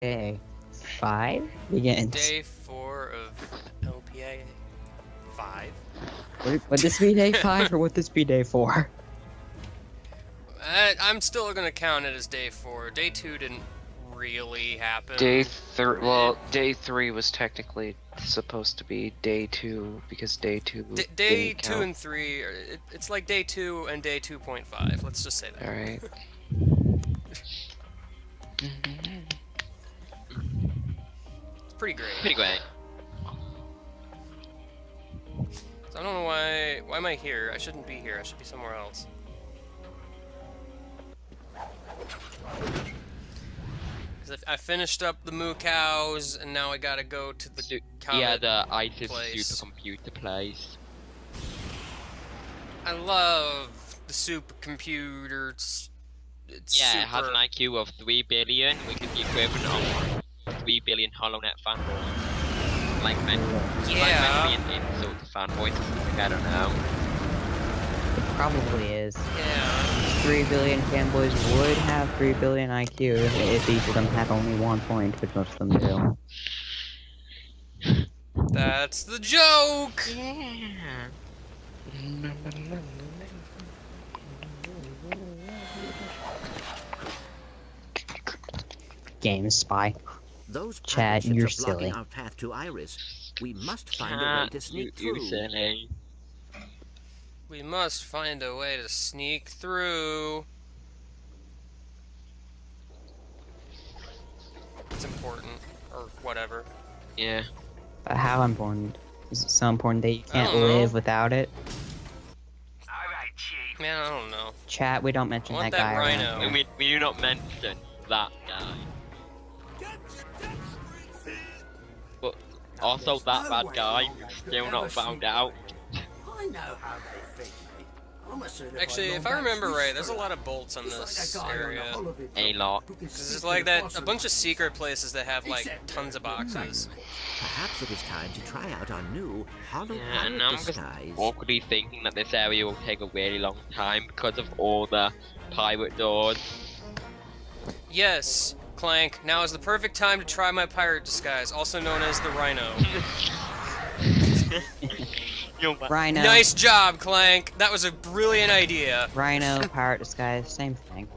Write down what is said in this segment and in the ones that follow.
Day 5 begins. Day 4 of LPIA 5. Would this be day 5 or would this be day 4? I'm still gonna count it as day 4. Day 2 didn't really happen. Day 3 was technically supposed to be day 2 because day 2. Day 2 and 3. It's like day 2 and day 2.5. Let's just say that. All right. It's pretty great. Pretty great. So I don't know why. Why am I here? I shouldn't be here. I should be somewhere else. Because I finished up the moo cows, and now I gotta go to the the ISIS place. supercomputer place. I love the supercomputers. It's Yeah, super... it has an IQ of 3 billion, which is the equivalent of 3 billion HoloNet fanboys. Like meant to be an insult to fanboys or something, I don't know. It probably is. Yeah. 3 billion fanboys would have 3 billion IQ if each of them had only 1 point, which most of them do. That's the joke! Yeah. Game spy. Those Chad, pirate you're ships are blocking silly. our path to Iris. We must find a way to sneak You're through. silly. We must find a way to sneak through. It's important. Or whatever. Yeah. But how important? Is it so important that you can't don't know. live without it? Alright, Chief. Man, I don't know. Chat, we don't mention I want that guy that around RYNO. here. We do not mention that guy. But also that bad guy who's still not found out. I know how they think me. I'm a certified Actually, if I remember right, there's a lot of bolts on this area. A lot. Because it's like that, a bunch of secret places that have like tons of boxes. Perhaps it is time to try out our new hollow Yeah, and pirate now I'm just disguise. awkwardly thinking that this area will take a really long time because of all the pirate doors. Yes, Clank, now is the perfect time to try my pirate disguise, also known as the RYNO. RYNO. Nice job, Clank! That was a brilliant idea. RYNO, pirate disguise, same thing.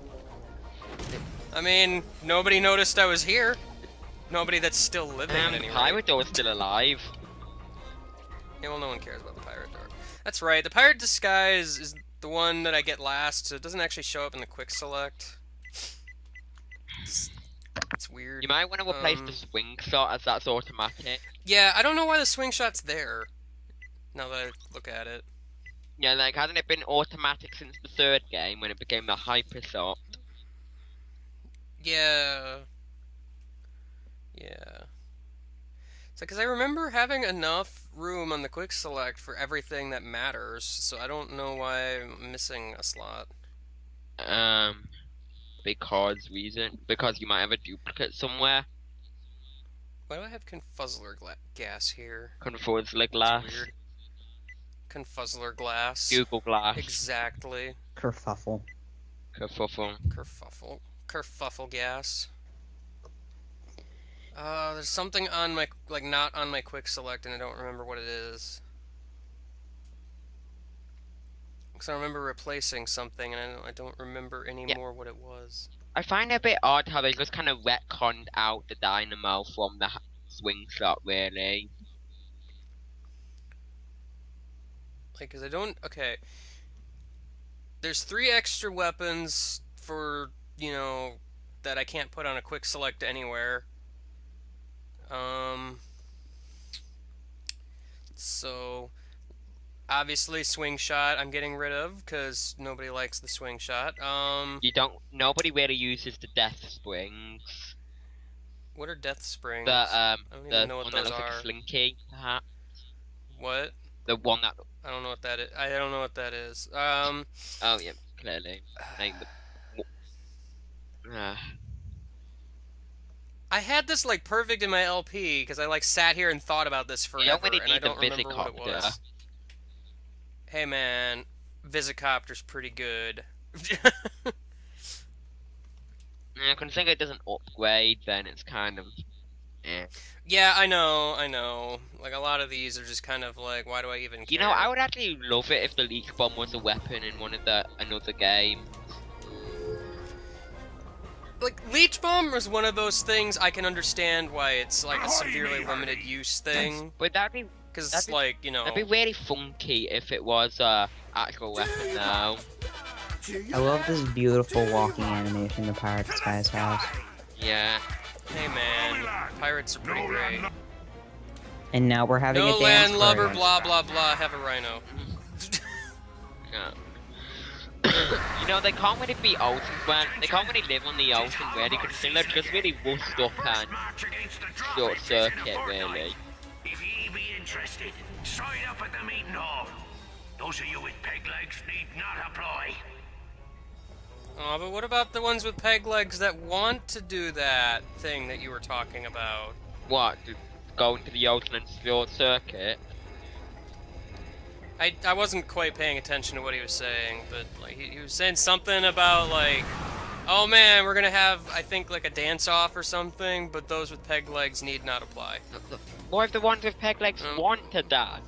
I mean, nobody noticed I was here. Nobody that's still living at The any rate. pirate door is still alive. Yeah, well, no one cares about the pirate door. That's right, the pirate disguise is the one that I get last, so it doesn't actually show up in the quick select. It's weird. You might want to replace the swing shot as that's automatic. Yeah, I don't know why the swing shot's there. Now that I look at it. Yeah, like hasn't it been automatic since the 3rd game when it became the hyper shot? Yeah. Yeah. It's like, 'cause I remember having enough room on the quick select for everything that matters, so I don't know why I'm missing a slot. Because you might have a duplicate somewhere. Why do I have confuzzler gas here? Confuzzler glass. That's weird. Confuzzler glass. Google Glass. Exactly. Kerfuffle. Kerfuffle. Kerfuffle. Kerfuffle gas. There's something on my, like, not on my quick select, and I don't remember what it is. Because I remember replacing something, and I don't remember anymore what it was. I find it a bit odd how they just kind of retconned out the dynamo from the swing shot, really. Like, because I don't... Okay. There's 3 extra weapons for, you know, that I can't put on a quick select anywhere. So... Obviously, swing shot I'm getting rid of, because nobody likes the swing shot. Nobody really uses the death springs. What are death springs? I don't the even know what one that those looks like are. a slinky, perhaps. What? The one that... I don't know what that is. I don't know what that is. Oh yeah, clearly. Like I had this, like, perfect in my LP, because I, like, sat here and thought about this forever, don't really and I need the don't remember what it Visicopter. was. Hey, man, Visicopter's pretty good. Yeah, considering it doesn't upgrade, then it's kind of... eh. Yeah, I know. Like, a lot of these are just kind of like, why do I even care? You know, I would actually love it if the leech bomb was a weapon in one of another game. Like, Leech Bomb was one of those things I can understand why it's, like, a severely limited use thing. But that'd be Because, like, you know... that'd be really funky if it was a actual weapon now. I love this beautiful walking animation the Pirates guys have. Yeah. Hey, man. Pirates are pretty great. And now we're having No a dance landlubber, party. blah, blah, blah, have a rhino. Yeah. You know, they can't really be ocean when they can't really live on the ocean really, because they're just really rust up and short circuit really. If ye be interested, sign up at the meeting hall. Those of you with peg legs need not apply. Oh, but what about the ones with peg legs that want to do that thing that you were talking about? What? Go into the ocean and short circuit? I wasn't quite paying attention to what he was saying, but like he was saying something about like, oh man, we're gonna have, I think, like a dance-off or something, but those with peg legs need not apply. What if the ones with peg legs want to dance?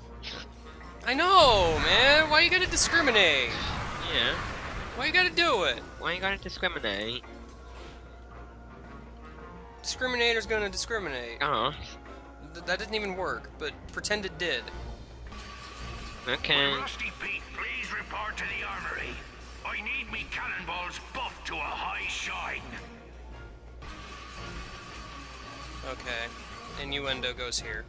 I know, man. Why you gotta discriminate? Yeah. Why you gotta do it? Why are you gonna discriminate? Discriminator's gonna discriminate. Oh. That didn't even work, but pretend it did. Okay. Rusty Pete, please report to the armory. I need me cannonballs buffed to a high shine. Okay. Innuendo goes here.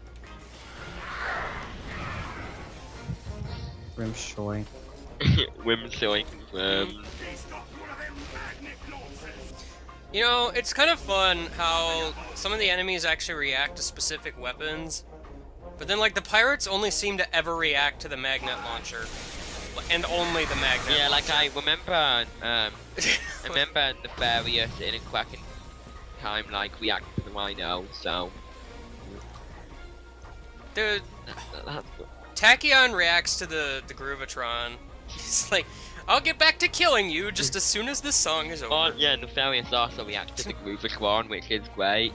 Rimshoy. Women showing. You know, it's kind of fun how some of the enemies actually react to specific weapons, but then, like, the pirates only seem to ever react to the magnet launcher. And only the magnet Yeah, like launcher. I remember the various in a Kraken time, like, react to the RYNO, so... Dude, That's Tachyon reacts to the Groovatron. He's like, I'll get back to killing you just as soon as this song is over. Oh, yeah, the various also react to the Groovish one, which is great.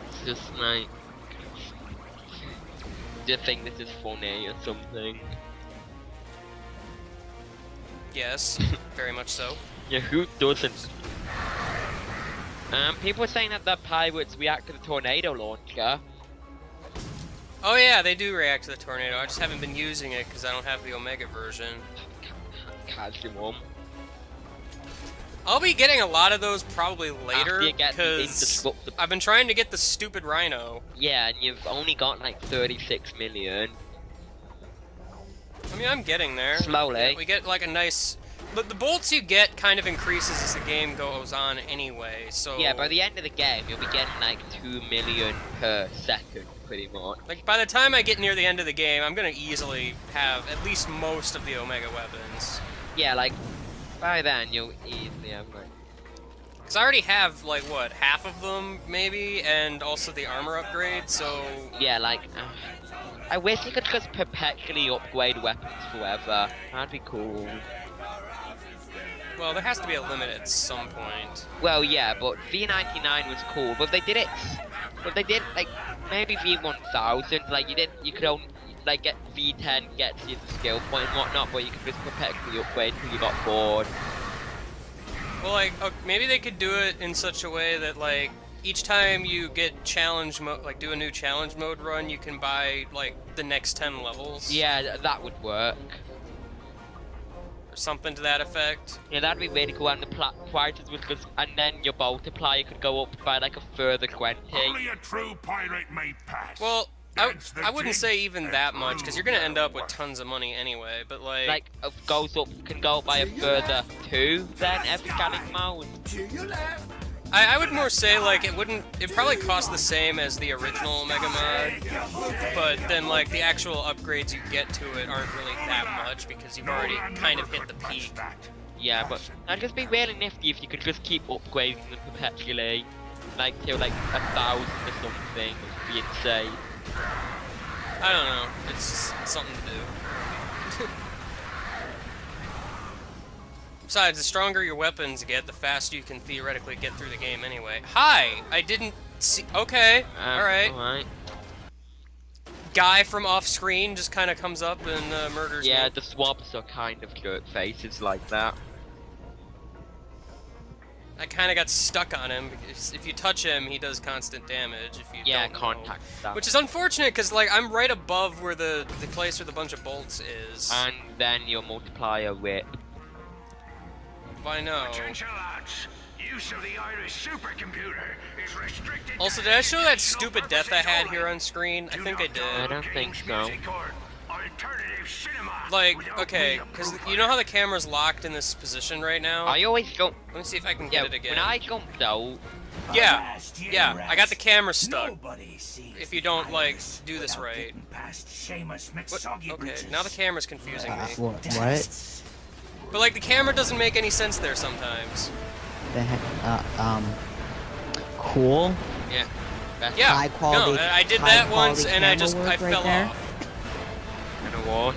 It's just like... Do you think this is funny or something? Yes, very much so. Yeah, who doesn't? People are saying that the pirates react to the tornado launcher. Oh yeah, they do react to the tornado. I just haven't been using it because I don't have the Omega version. Casual. I'll be getting a lot of those probably later After you get the because indestructible- I've been trying to get the stupid Rhino. Yeah, and you've only got like 36 million. I mean, I'm getting there. Slowly. We get like a nice... But the bolts you get kind of increases as the game goes on anyway, so... Yeah, by the end of the game, you'll be getting like 2 million per second, pretty much. Like, by the time I get near the end of the game, I'm gonna easily have at least most of the Omega weapons. Yeah, like, by then you'll easily have like... Because I already have, like, what, half of them, maybe? And also the armor upgrade, so... Yeah, like... I wish you could just perpetually upgrade weapons forever. That'd be cool. Well, there has to be a limit at some point. Well, yeah, but V99 was cool, but they did it... But they did, like, maybe V1000, like, you could only, like, get V10 gets you the skill point and whatnot, but you could just perpetually upgrade until you got bored. Well, like, maybe they could do it in such a way that, like, each time you get challenge mode, like, do a new challenge mode run, you can buy, like, the next 10 levels. Yeah, that would work. Or something to that effect. Yeah, that'd be really cool, and the prices would just, and then your multiplier could go up by, like, a further 20. Only a true pirate may pass. Well, I wouldn't say even that much, because you're gonna end up with tons of money anyway, but, like... Like, can go up by a further 2, then, every challenge mode. I would more say, like, it'd probably cost the same as the original Omega mod, but then, like, the actual upgrades you get to it aren't really that much, because you've already kind of hit the peak. Yeah, but that'd just be really nifty if you could just keep upgrading them perpetually. Like, till, like, 1,000 or something, would be insane. I don't know, it's just something to do. Besides, the stronger your weapons get, the faster you can theoretically get through the game anyway. Hi! I didn't see... Okay, alright. Alright. Guy from off-screen just kind of comes up and murders Yeah, me. the swabs are kind of jerk faces like that. I kind of got stuck on him, because if you touch him, he does constant damage. If you Yeah, don't know. contact stuff. Which is unfortunate, because like I'm right above where the place where the bunch of bolts is. And then your multiplier whip. I know. Attention, lads. Use of the Irish supercomputer is restricted. Also, did I show that stupid death I had here on screen? I think I I did. don't think so. Like, okay, because you know how the camera's locked in this position right now? I always jump. Let me see if I can Yeah, get it again. when I jumped out, Yeah, I got the camera stuck. If you don't, like, do this right. What? Okay, now the camera's confusing me. What? But, like, the camera doesn't make any sense there sometimes. The heck? Cool. yeah. That's Yeah, High quality- no, I did high that once quality and I camera work right fell there. off. kind of one.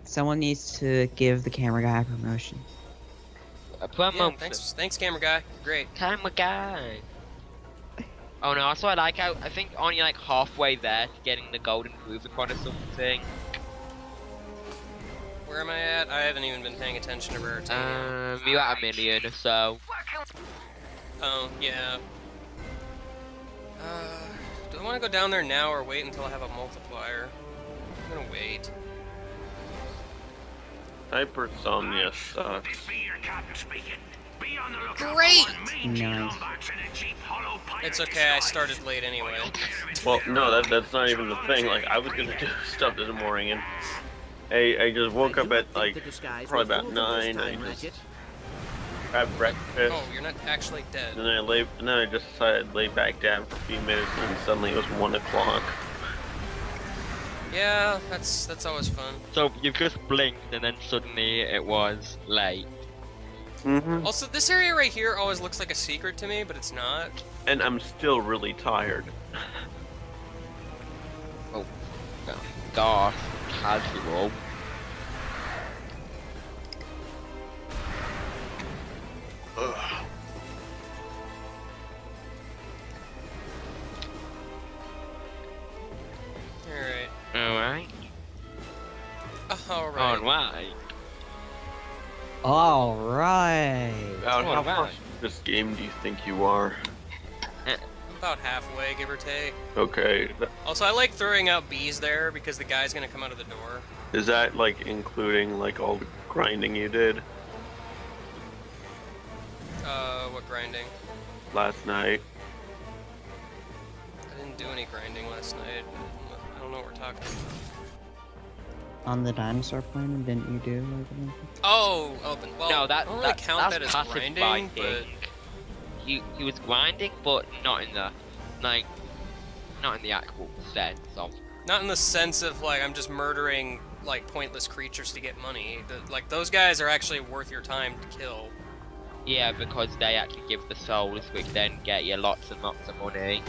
Someone needs to give the camera guy a promotion. A promo. Yeah, thanks, camera guy. Great. Camera guy. Oh no, also I like how I think only like halfway there to getting the golden Rubicon or something. Where am I at? I haven't even been paying attention to Raritanium. You're at 1,000,000 or so. Oh, yeah. Do I want to go down there now or wait until I have a multiplier? I'm gonna wait. Hypersomnia sucks. This be your captain speaking. Be on the lookout Great! for one mean Nice. box in a cheap hollow pirate It's okay, I disguise. started late anyway. Well, no, that's not even the thing. Like, I was gonna do stuff this morning, and I just woke up at like probably about 9. I just had breakfast, Oh, you're not actually dead. and then I just decided to lay back down for a few minutes, and suddenly it was 1 o'clock. Yeah, that's always fun. So you just blinked and then suddenly it was late. Mm-hmm. Also, this area right here always looks like a secret to me, but it's not. And I'm still really tired. Oh, gosh, casual. Alright. Alright. Alright. Alright. Alright. About how far Alright. through this game do you think you are? About halfway, give or take. Okay, Also, I like throwing out bees there because the guy's gonna come out of the door. is that like including like all the grinding you did What grinding? last night? I didn't do any grinding last night. I don't know what we're talking about. On the dinosaur planet, didn't you do like anything? Oh, well, No, I don't really count that that's as passive grinding, but grinding. He was grinding, but not in the not in the actual sense of. not in the sense of like I'm just murdering like pointless creatures to get money. Like those guys are actually worth your time to kill. Yeah, because they actually give the souls, which then get you lots and lots of money.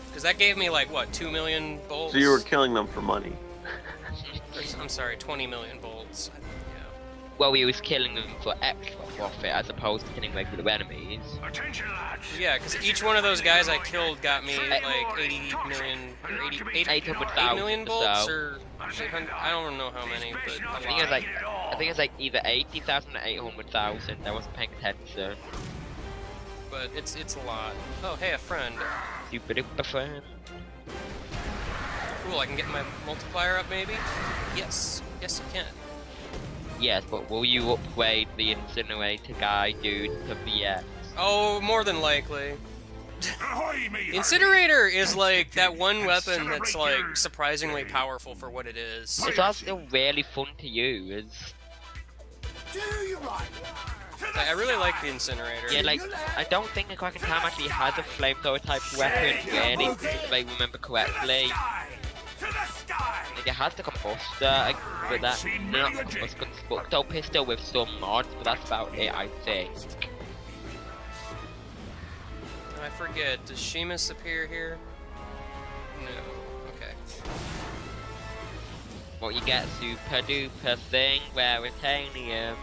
Because that gave me like what 2 million bolts. So you were killing them for money. I'm sorry, 20 million bolts. Yeah. Well, he was killing them for extra profit as opposed to killing regular enemies. Attention, lads. Yeah, because each one of those guys I killed got me like 80 million, or 8 million bolts, so. or 800, I don't know how many, but I a think lot. it's like either 80,000 or 800,000. I wasn't paying attention. But it's a lot. Oh, hey, a friend. Super duper friend. Cool, I can get my multiplier up maybe? Yes. Yes, I can. Yes, but will you upgrade the incinerator guy dude to VX? Oh, more than likely. Ahoy, me The incinerator is like that one weapon that's like surprisingly powerful for what it is. It's also really fun to use. I really like the incinerator. Yeah, like, I don't think the Kraken Time actually has a flamethrower type weapon, really, if I remember correctly. Like, it has the combuster, but that, not combuster pistol with some mods, but that's about it, I think. I forget, does Sheamus appear here? No. Okay. But you get super duper thing where Retanium.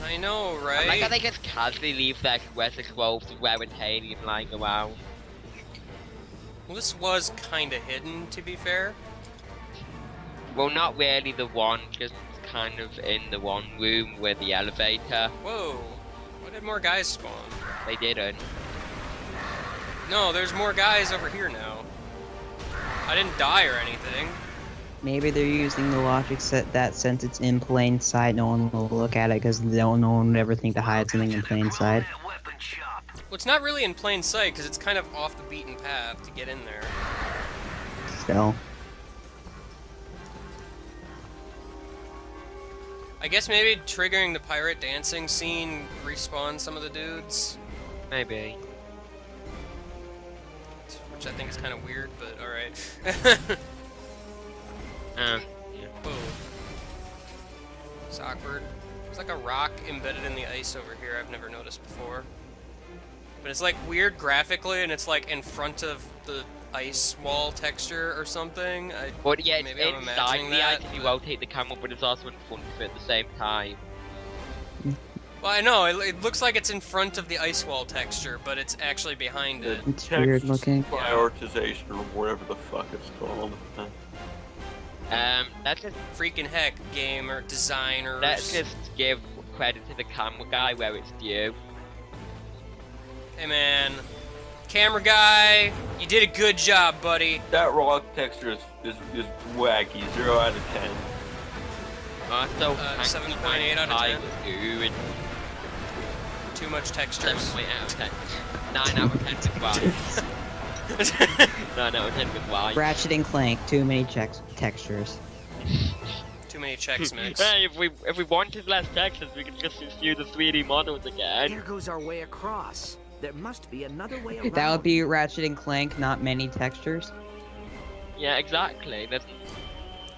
I know, I right? like how they just casually leave their Weather Scrolls with Retanium lying around. Well, this was kind of hidden, to be fair. Well, not really the one, just kind of in the one room with the elevator. Whoa. Why did more guys spawn? They didn't. No, there's more guys over here now. I didn't die or anything. Maybe they're using the logic set that since it's in plain sight, no one will look at it because no one would ever think to hide something in plain sight. Well, it's not really in plain sight because it's kind of off the beaten path to get in there. Still. I guess maybe triggering the pirate dancing scene respawns some of the dudes. Maybe. Which I think is kind of weird, but alright. Yeah. Whoa. It's awkward. There's like a rock embedded in the ice over here I've never noticed before. But it's like weird graphically, and it's like in front of the ice wall texture or something. But yeah, it's maybe I'm inside imagining the that, ice if you but- rotate the camera, but it's also in front of it at the same time. Well, I know, it looks like it's in front of the ice wall texture, but it's actually behind it. It's weird looking. Prioritization or whatever the fuck it's called. Let's just Freaking heck, gamer designers. let's just give credit to the camera guy where it's due. Hey man, camera guy, you did a good job, buddy. That rock texture is wacky. 0 out of 10. So 7.8 out of 10. Good. Too much textures. 7.8 out of 10. 9 out of 10 with Y. 9 out of 10 with Y. Ratchet and Clank, too many textures. Too many checks, mix. Hey, if we wanted less textures, we could just use the 3D models again. There goes our way across. There must be another way around. That would be Ratchet and Clank, not many textures. Yeah, exactly. That's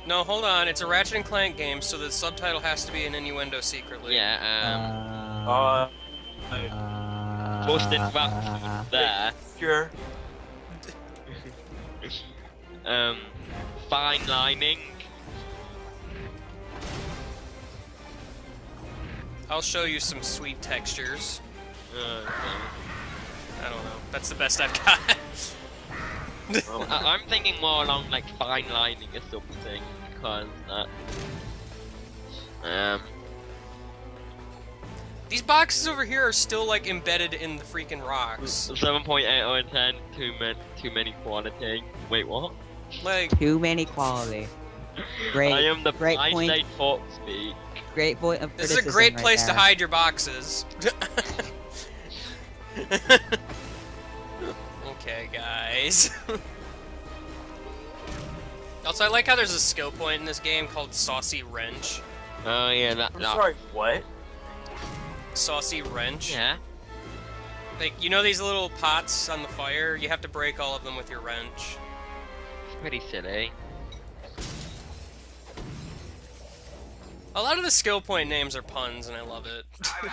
No, hold on. It's a Ratchet and Clank game, so the subtitle has to be an innuendo secretly. yeah. Busted rap there. Sure. Fine lining. I'll show you some sweet textures. Okay. I don't know. That's the best I've got. I'm thinking more along like fine lining or something, because These boxes over here are still like embedded in the freaking rocks. 7.8 out of 10, too many quality. Wait, what? Like, Too many quality. Great. I am the great I point. say talk speak. Great point of this is a criticism great right place to there. hide your boxes. Okay, guys. Also, I like how there's a skill point in this game called Saucy Wrench. Oh yeah, I'm sorry, what? Saucy Wrench. Yeah. Like, you know these little pots on the fire? You have to break all of them with your wrench. It's pretty silly. A lot of the skill point names are puns, and I love it.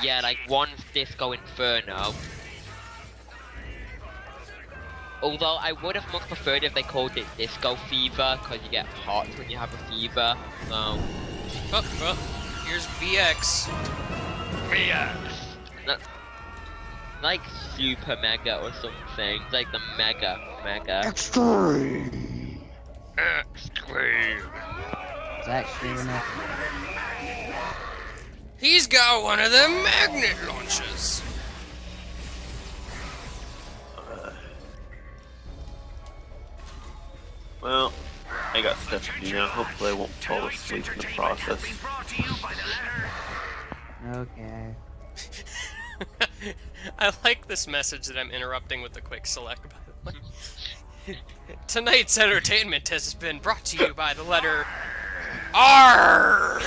Yeah, like one's Disco Inferno. Although I would have much preferred if they called it Disco Fever, because you get hot when you have a fever. So. Oh, here's VX. Like Super Mega or something. It's like the Mega. Extreme. Extreme. It's actually enough. He's got one of them magnet launches. Well, I got stuff to do now. Hopefully I won't fall asleep in the process. Okay. I like this message that I'm interrupting with the quick select, by the way. Tonight's entertainment has been brought to you by the letter R.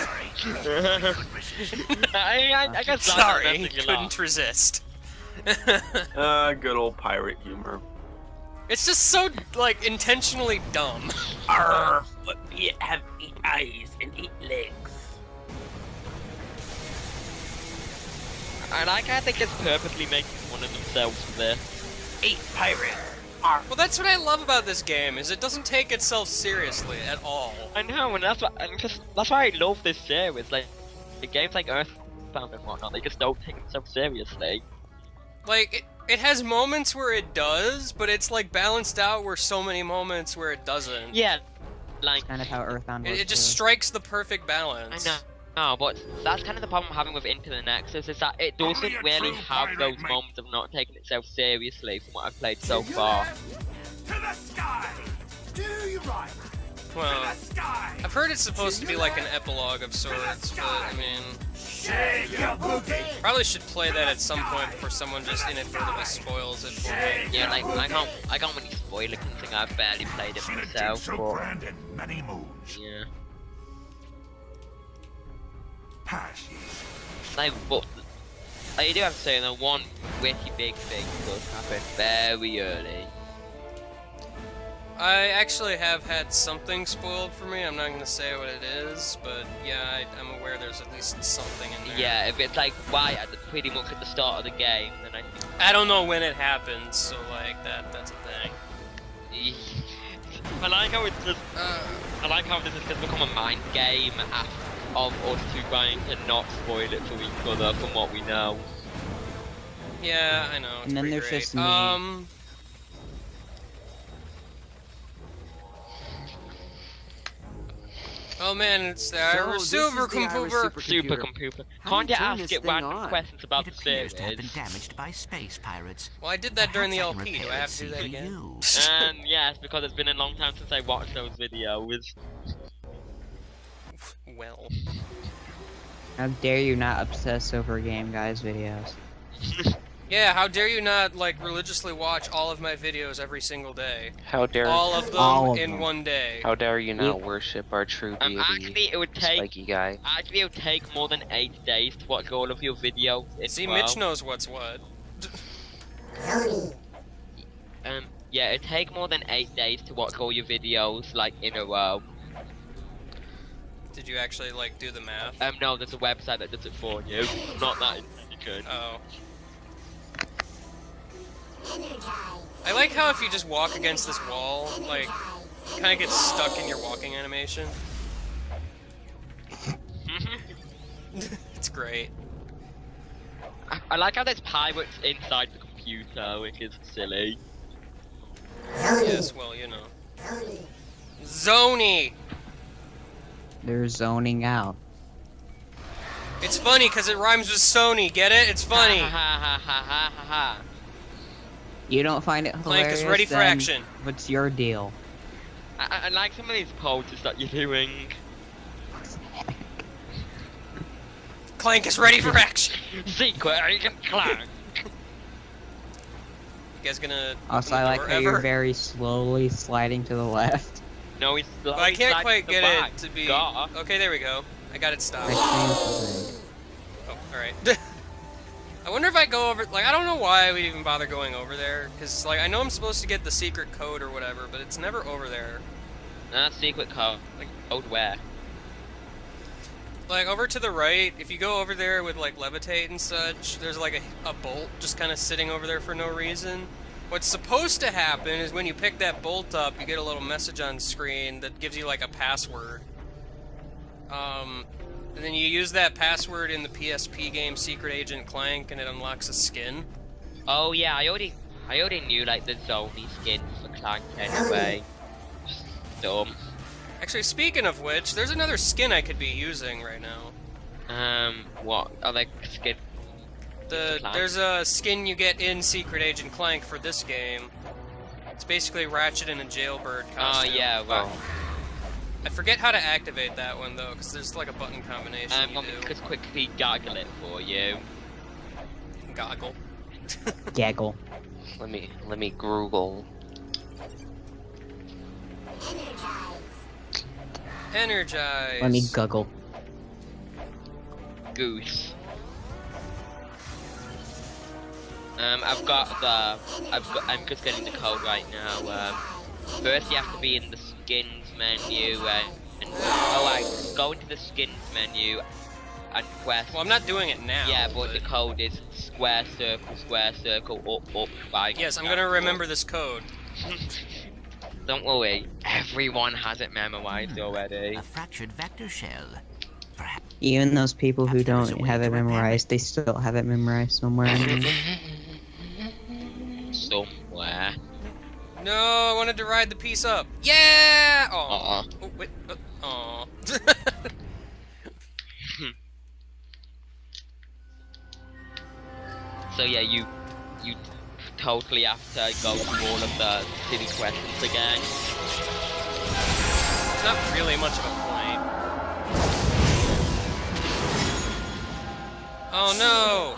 I guess Sorry, couldn't resist. Good old pirate humor. It's just so, like, intentionally dumb. Arr, but we have 8 eyes and 8 legs. I like how they just purposely make fun of themselves for this. 8 pirates. Well, that's what I love about this game, is it doesn't take itself seriously at all. I know, and that's why I love this series. Like, the games like Earthbound and whatnot, they just don't take themselves seriously. Like, it has moments where it does, but it's like balanced out where so many moments where it doesn't. Yeah, like, Kind of how Earthbound was. It just too. strikes the perfect balance. I know. No, but that's kind of the problem I'm having with Into the Nexus, is that it doesn't really have those moments of not taking itself seriously from what I've played so far. To the sky! Do you right? Well, To the sky! I've heard it's supposed to be like an epilogue of sorts, but I mean, Shake your booty! probably should play that at some point before someone just inadvertently spoils it for me. Yeah, like, I can't really spoil it considering I've barely played it myself, So but, grand and many moons. yeah. Pass ye. Like, but I do have to say, though, one witty big thing does happen very early. I actually have had something spoiled for me. I'm not going to say what it is, but yeah, I'm aware there's at least something in there. Yeah, if it's like right at pretty much at the start of the game, then I think. I don't know when it happens, so like that's a thing. I like how it's just. I like how this has just become a mind game of us two trying to not spoil it to each other from what we know. Yeah, I know. It's And then pretty there's great. just me. Oh man, it's our supercomputer. Supercomputer. How Can't you do you turn ask this it thing random on? questions about It the appears to have series? been damaged by space pirates. Well, I did that during the Perhaps I can LP. Do I repair have to do that it again? CPU. Yes, because it's been a long time since I watched those videos. Well, How dare you not obsess over Game Guys videos? yeah. How dare you not like religiously watch all of my videos every single day? How dare All of them All of in them. one day. How dare you not Yeah. worship our true deity, Actually, it would take. spiky guy. Actually, it would take more than 8 days to watch all of your videos. In See, 12. Mitch knows what's what. Yeah, it'd take more than 8 days to watch all your videos, like, in a row. Did you actually like do the math? No, there's a website that does it for you. Not that you could. Oh. I like how if you just walk against this wall, like, you kind of get stuck in your walking animation. It's great. I like how there's pirates inside the computer, which is silly. Yes, well, you know. Zony! They're zoning out. It's funny because it rhymes with Sony, get it? It's funny! Ha ha ha ha ha ha. You don't find it Clank hilarious? is ready for then action. What's your deal? I like some of these poses that you're doing. Clank is ready for action! Secret Agent Clank. You guys gonna Also, open I the like door how ever? you're very slowly sliding to the left. No, he's But I can't quite get back. it to be... Duh. Okay, there we go. I got it stopped. I changed the Oh, alright. I wonder if I go over... Like, I don't know why I would even bother going over there. Because, like, I know I'm supposed to get the secret code or whatever, but it's never over there. That's secret code. Like- Code where? Like, over to the right, if you go over there with, like, levitate and such, there's, like, a bolt just kind of sitting over there for no reason. What's supposed to happen is when you pick that bolt up, you get a little message on screen that gives you, like, a password. And then you use that password in the PSP game Secret Agent Clank, and it unlocks a skin. Oh yeah, I already knew like the Zony skin for Clank anyway. Just dumb. Actually, speaking of which, there's another skin I could be using right now. What? Are they skin? Clank? There's a skin you get in Secret Agent Clank for this game. It's basically Ratchet in a jailbird Oh costume. yeah, well. I forget how to activate that one though, because there's like a button combination you Want me do. to just quickly goggle it for you? Goggle. gaggle. Let me Google. Energize. Let me guggle. Goose. I'm just getting the code right now. First you have to be in the skins menu go into the skins menu and quest. Well, I'm not doing it now. Yeah, but the code is square circle, up, right. Yes, I'm gonna remember this code. Don't worry, everyone has it memorized already. A fractured vector shell. Perhaps Even those people who Perhaps there is a don't way have to it repair memorized, they still have it memorized somewhere in there. Somewhere. No, I wanted to ride the piece up. Yeah! Oh, Uh-uh. oh wait. Aw. So yeah, you totally have to go through all of the city questions again. It's not really much of a point. Oh no!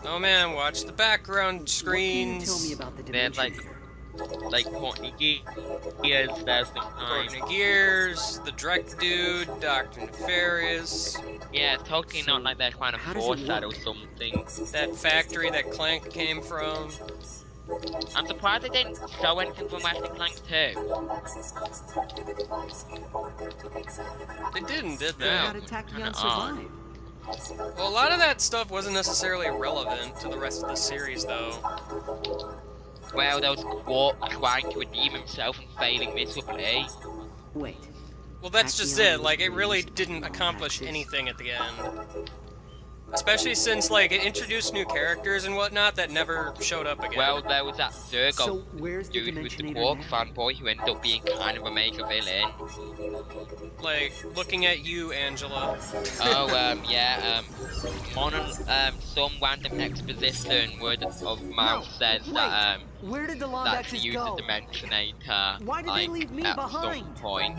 Oh man, watch the background screens. There's like Courtney Gears, there's the time. Courtney Gears, the Drek dude, Dr. Nefarious, Yeah, it's totally not like they're trying to force that or something. that factory that Clank came from. I'm surprised they didn't show anything from Ratchet and Clank 2. They did No. they? Kinda odd. Well, a lot of that stuff wasn't necessarily relevant to the rest of the series, though. Well, there was Quark trying to redeem himself and failing miserably. Wait. Well, that's just it. Like, it really didn't accomplish anything at the end. Especially since, like, it introduced new characters and whatnot that never showed up again. Well, there was that So Zergo where's the dude who was the Dimensionator Quark now? fanboy who ended up being kind of a major villain. Like, looking at you, Angela. Oh, yeah, some random exposition word of mouth says that, Where did the that he Londexes used go? the Dimensionator, Why did they like, leave me at behind? some point.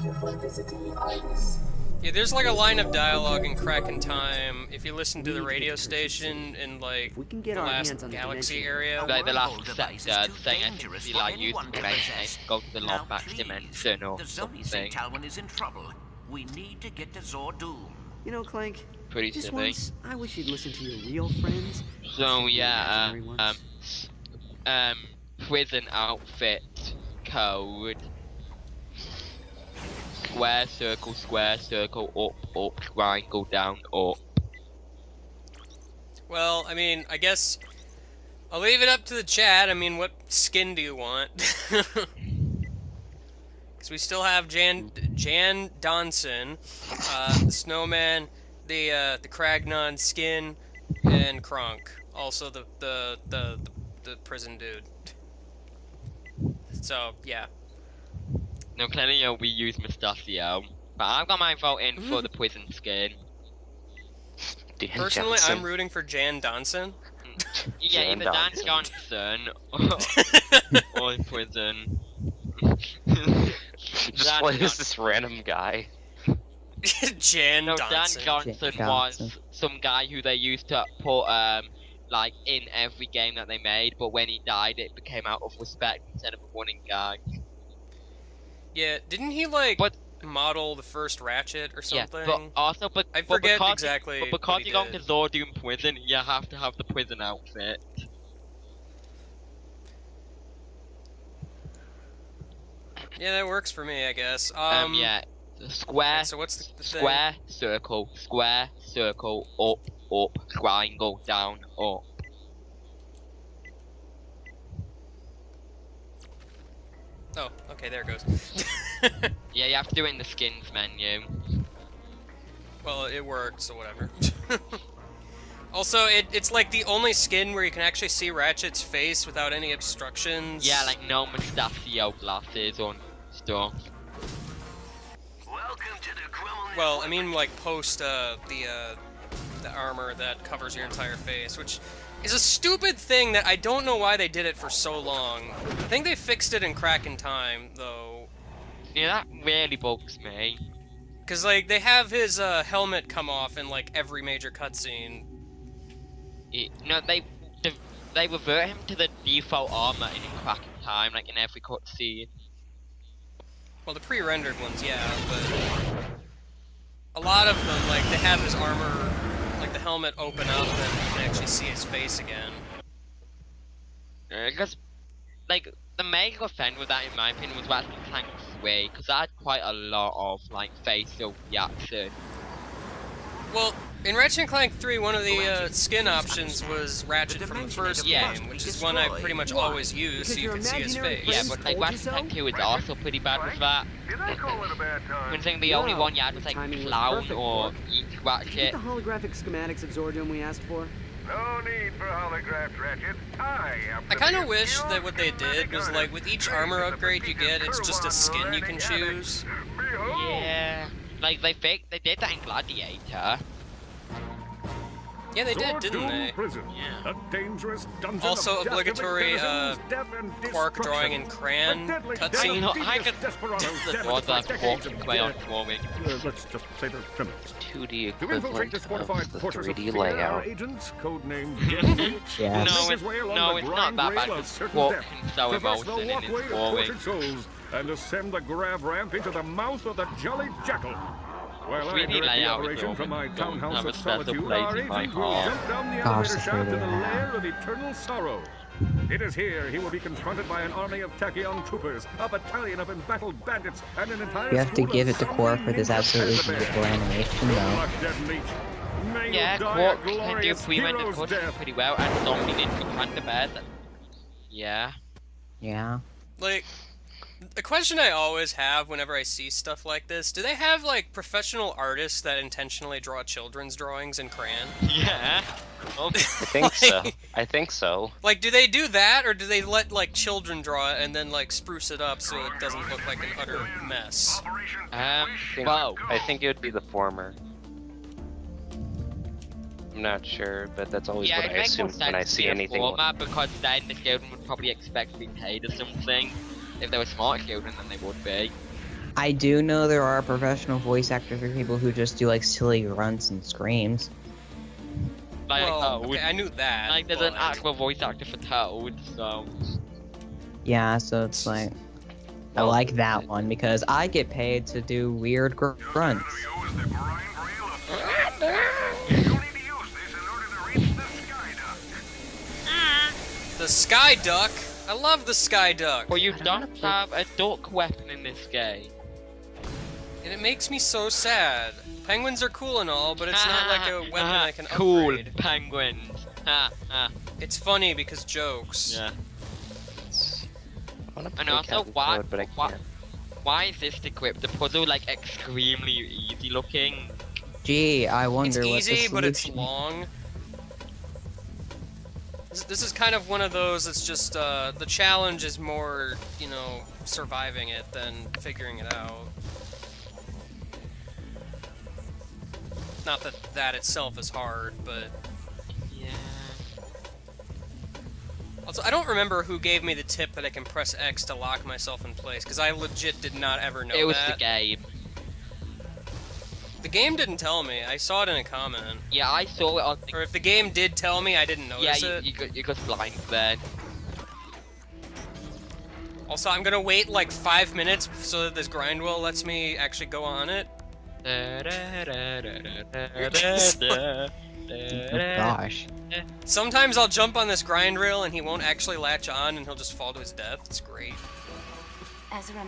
Yeah, there's like a line of dialogue in Crack in Time if you listen to the radio station in like We can get the our last hands on the galaxy Dimensionator. area. Like the last Wormhole device is sector too saying I think dangerous he for like used anyone the to Dimensionator possess. to go to the Now, Lodback please, dimension or The zombie something. Talon is in trouble. We need to get to Zordoom. You know, Clank, Pretty just silly. once, I wish you'd listen to your real friends. So yeah, Imaginary ones. prison outfit code. Square, circle, up, triangle, down, up. Well, I mean, I guess I'll leave it up to the chat. I mean, what skin do you want? Because we still have Jan Donson, the Snowman, the Kragnon skin, and Kronk. Also the prison dude. So yeah. No, clearly, we use Mustachio. But I've got my vote in for the prison skin. Dan Personally, Johnson. I'm rooting for Jan Donson. Yeah, Jan either Dan Johnson. Johnson or prison. Just Dan what is Johnson. this random guy? Jan No, Dan Donson. Johnson Jan was Johnson. some guy who they used to put, like, in every game that they made, but when he died, it became out of respect instead of a running gag. Yeah, didn't he like But- model the first Ratchet or Yeah, something? but also, I forget because exactly But what because he you're going to did. Zordoom prison, you have to have the prison outfit. Yeah, that works for me, I guess. Yeah. Square, So what's the thing? square, circle, up, triangle, down, up. Oh, okay, there it goes. Yeah, you have to do it in the skins menu. Well, it worked, so whatever. Also, it's like the only skin where you can actually see Ratchet's face without any obstructions. Yeah, like no mustachio glasses or stuff. Welcome to the criminal. Well, I mean, like post the armor that covers your entire face, which is a stupid thing that I don't know why they did it for so long. I think they fixed it in Crack in Time, though. Yeah, that really bugs me. Cause like they have his helmet come off in like every major cutscene. No, they revert him to the default armor in Crack in Time, like in every cutscene. Well, the pre-rendered ones, yeah, but a lot of them, like they have his armor, like the helmet open up, and you can actually see his face again. Because, like, the major offend with that, in my opinion, was Ratchet and Clank 3, because that had quite a lot of like facial reaction. Well, in Ratchet and Clank 3, one of the skin options was Ratchet from the first game, which is one I pretty much always use, so you can see his face. Yeah, but like Ratchet and Clank 2 is also pretty bad with that. I think the only one you had was like Clown or Eat Did you Ratchet. get the holographic schematics of Zordon we asked for? No need for holographs, Ratchet. I kind of wish that what they did was like with each armor upgrade you get, it's just a skin you can choose. Yeah, like they did that in Gladiator. Yeah, they did, didn't they? Yeah. A dangerous dungeon Also of obligatory death and Quark drawing in crayon cutscene. You know, I could draw that Quark in crayon drawing. Let's just say they're criminals. 2D To infiltrate equivalent this of fortified the fortress of 3D fear, layout. our agents, codenamed Yes. No, it's not that bad. Just Quark can show emotion in his drawing. Souls and ascend the grav ramp into the mouth of the Jolly Jackal. While I 3D direct the layout is operation from my don't townhouse have a of special solitude, place our in my agent will heart. jump down the Gosh, elevator the shaft to 3D the layout. lair of eternal sorrow. It is here he will be confronted by an army of Tachyon troopers, a battalion of embattled bandits, and an entire You have to school give of it to Quark for this zombie absolutely ninjas. beautiful animation, Good though. luck, dead meat. May Yeah, you die a Quark can do glorious pre-rendered hero's cutscenes death. pretty well, and Zombie Ninja Panda Bear. Yeah. Yeah. Like, the question I always have whenever I see stuff like this, do they have, like, professional artists that intentionally draw children's drawings in crayon? Yeah. Oh, I think so. I think so. Like, do they do that, or do they let, like, children draw it and then, like, spruce it up so it doesn't look like an utter mess? well, I think it would be the former. I'm not sure, but that's always yeah, what it I makes more assume when I sense to see be a anything. format, because then the children would probably expect to be paid or something. If they were smart children, then they would be. I do know there are professional voice actors for people who just do like silly grunts and screams. Like, Well, Toad. okay, I knew that. Like, there's an but- actual voice actor for Toad, so... Yeah, so it's like I like that one because I get paid to do weird grunts. The Sky Duck? I love the Sky Duck. Well, you don't have a duck weapon in this game. And it makes me so sad. Penguins are cool and all, but it's not like a weapon I can Cool upgrade. penguins. Ha ha. It's funny because jokes. Yeah. I wanna And play also, Captain why, Toad, but I why, can't. why is this equipped? The puzzle like extremely easy looking. Gee, I It's wonder what the easy, but it's solution- long. This is kind of one of those, it's just, the challenge is more, you know, surviving it than figuring it out. Not that that itself is hard, but... Yeah. Also, I don't remember who gave me the tip that I can press X to lock myself in place, because I legit did not ever know It was that. the game. The game didn't tell me. I saw it in a comment. Yeah, I saw it on. Or if the game did tell me, I didn't Yeah, notice it. you got blind then. Also, I'm gonna wait like 5 minutes so that this grind wheel lets me actually go on it. Oh gosh. Sometimes I'll jump on this grind rail and he won't actually latch on and he'll just fall to his death. It's great.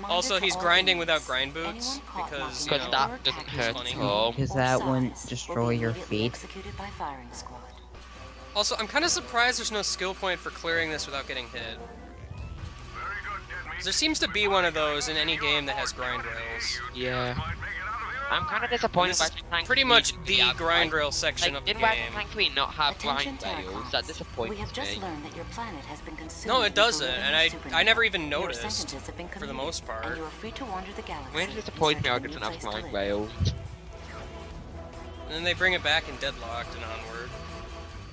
Also, he's grinding without grind boots because, you Because know, that doesn't hurt funny. at all. Because that wouldn't destroy your feet. Also, I'm kind of surprised there's no skill point for clearing this without getting hit. 'Cause there seems to be one of those in any game that has grind rails. Yeah. I'm kind of disappointed This by is Tank pretty 3 much didn't the have grind rail section Like, of the didn't game. Tank 3 not have Attention grind rails? Terracons. That We disappoints have just me. learned that your planet has been consumed. No, it with doesn't, beryllium and I supernova. never even Your noticed sentences have been for the completed, most part. And you are free to wander the galaxy. Really in disappoints search me how of it a new doesn't have place to grind live. rails. And then they bring it back in Deadlocked and onward.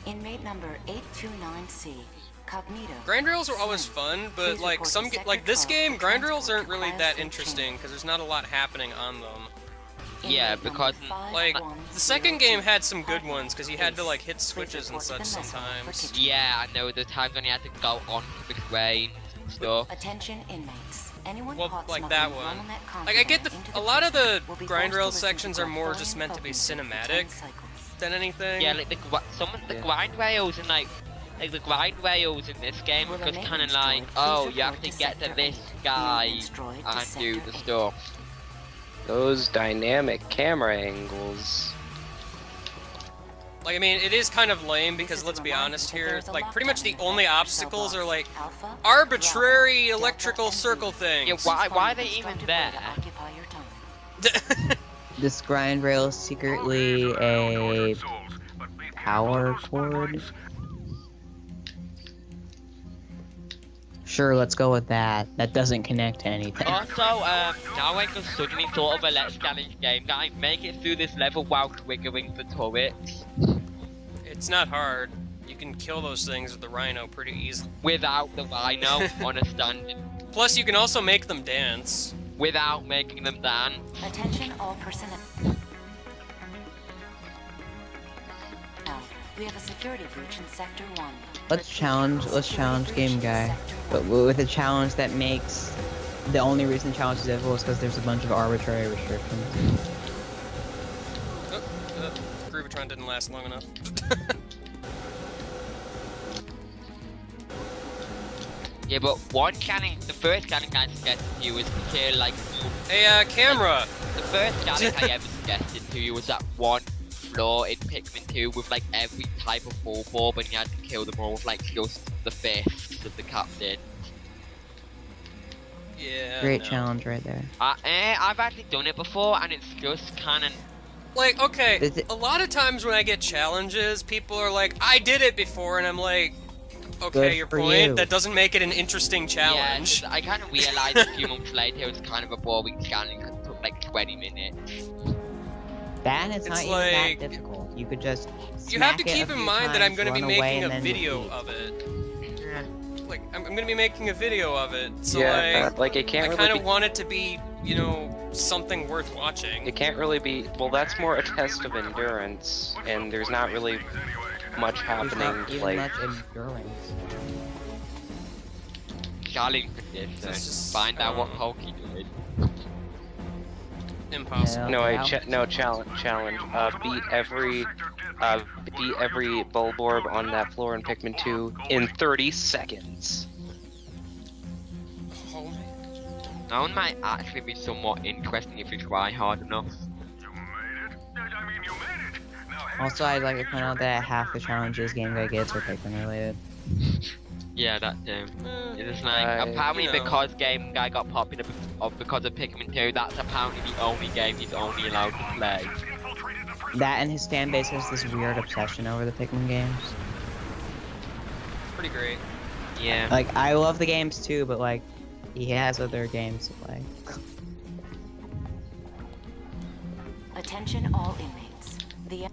Inmate number 829C, Cognito. Grind rails are always fun, but Please like report some to like this Sector game, 12 grind rails transport aren't to really that Cryosleep interesting chamber. because there's not a lot happening on them. Yeah, Inmate because, number Like 5102. the second game had some good ones because you had to Ace. like hit Please switches and report to such the mess hall for sometimes. kitchen. Yeah, I know the times when you had to go on the train and stuff. Attention inmates. Anyone Well, caught like smuggling that one. Romanet Like I get contraband into a lot of the will be grind forced to rail listen to sections are more just Gregorian meant to be folk music for 10 cinematic cycles. than anything. Yeah, like the grind rails and like like the grind rails in this game are just kind of like, oh, you have to get to this guy and do the stuff. Those dynamic camera angles. Like, I mean, it is kind of lame because, let's be honest here, like, pretty much the only obstacles are, like, arbitrary electrical circle things. Yeah, why are they even there? This grind rail is secretly a power cord. Sure, let's go with that. That doesn't connect to anything. Also, now I just suddenly thought of a Let's Challenge game guy. Make it through this level while triggering the turrets. It's not hard. You can kill those things with the RYNO pretty easily. Without the RYNO on a standard. Plus, you can also make them dance. Without making them dance. Attention all personnel. Now, we have a security breach in Sector 1. Let's challenge game guy. But with a challenge that makes the only reason challenge is difficult is because there's a bunch of arbitrary restrictions. Groovatron didn't last long enough. Yeah, but one challenge, the first challenge I suggested to you was to kill like... Hey, camera! The first challenge I ever suggested to you was that one floor in Pikmin 2 with like every type of full form, and you had to kill them all with like just the fists of the captain. Yeah. Great challenge right there. I've actually done it before, and it's just kind of... Like, okay, a lot of times when I get challenges, people are like, I did it before, and I'm like, okay, your point, that doesn't make it an interesting challenge. Yeah, I kind of realized a few months later it was kind of a boring challenge because it took like 20 minutes. That is not even that difficult. You could just You have to keep in mind that I'm going to be making a video of it. Like, I'm going to be making a video of it, so like it can't I really kind of want it to be, you know, something worth watching. It can't really be, well, that's more a test of endurance, and there's not really much happening, not even like... much endurance. Challenge just find out what Hulky did. Impossible. No, challenge. Beat every bulb on that floor in Pikmin 2 in 30 seconds. Oh, man. That one might actually be somewhat interesting if you try hard enough. Also, I'd like to point out that half the challenges game guy gets are Pikmin related. Yeah, that too. It's like, apparently because Game Guy got popular because of Pikmin 2, that's apparently the only game he's only allowed to play. That and his fan base has this weird obsession over the Pikmin games. Pretty great. Yeah. Like, I love the games too, but like, he has other games to play. Attention all inmates. The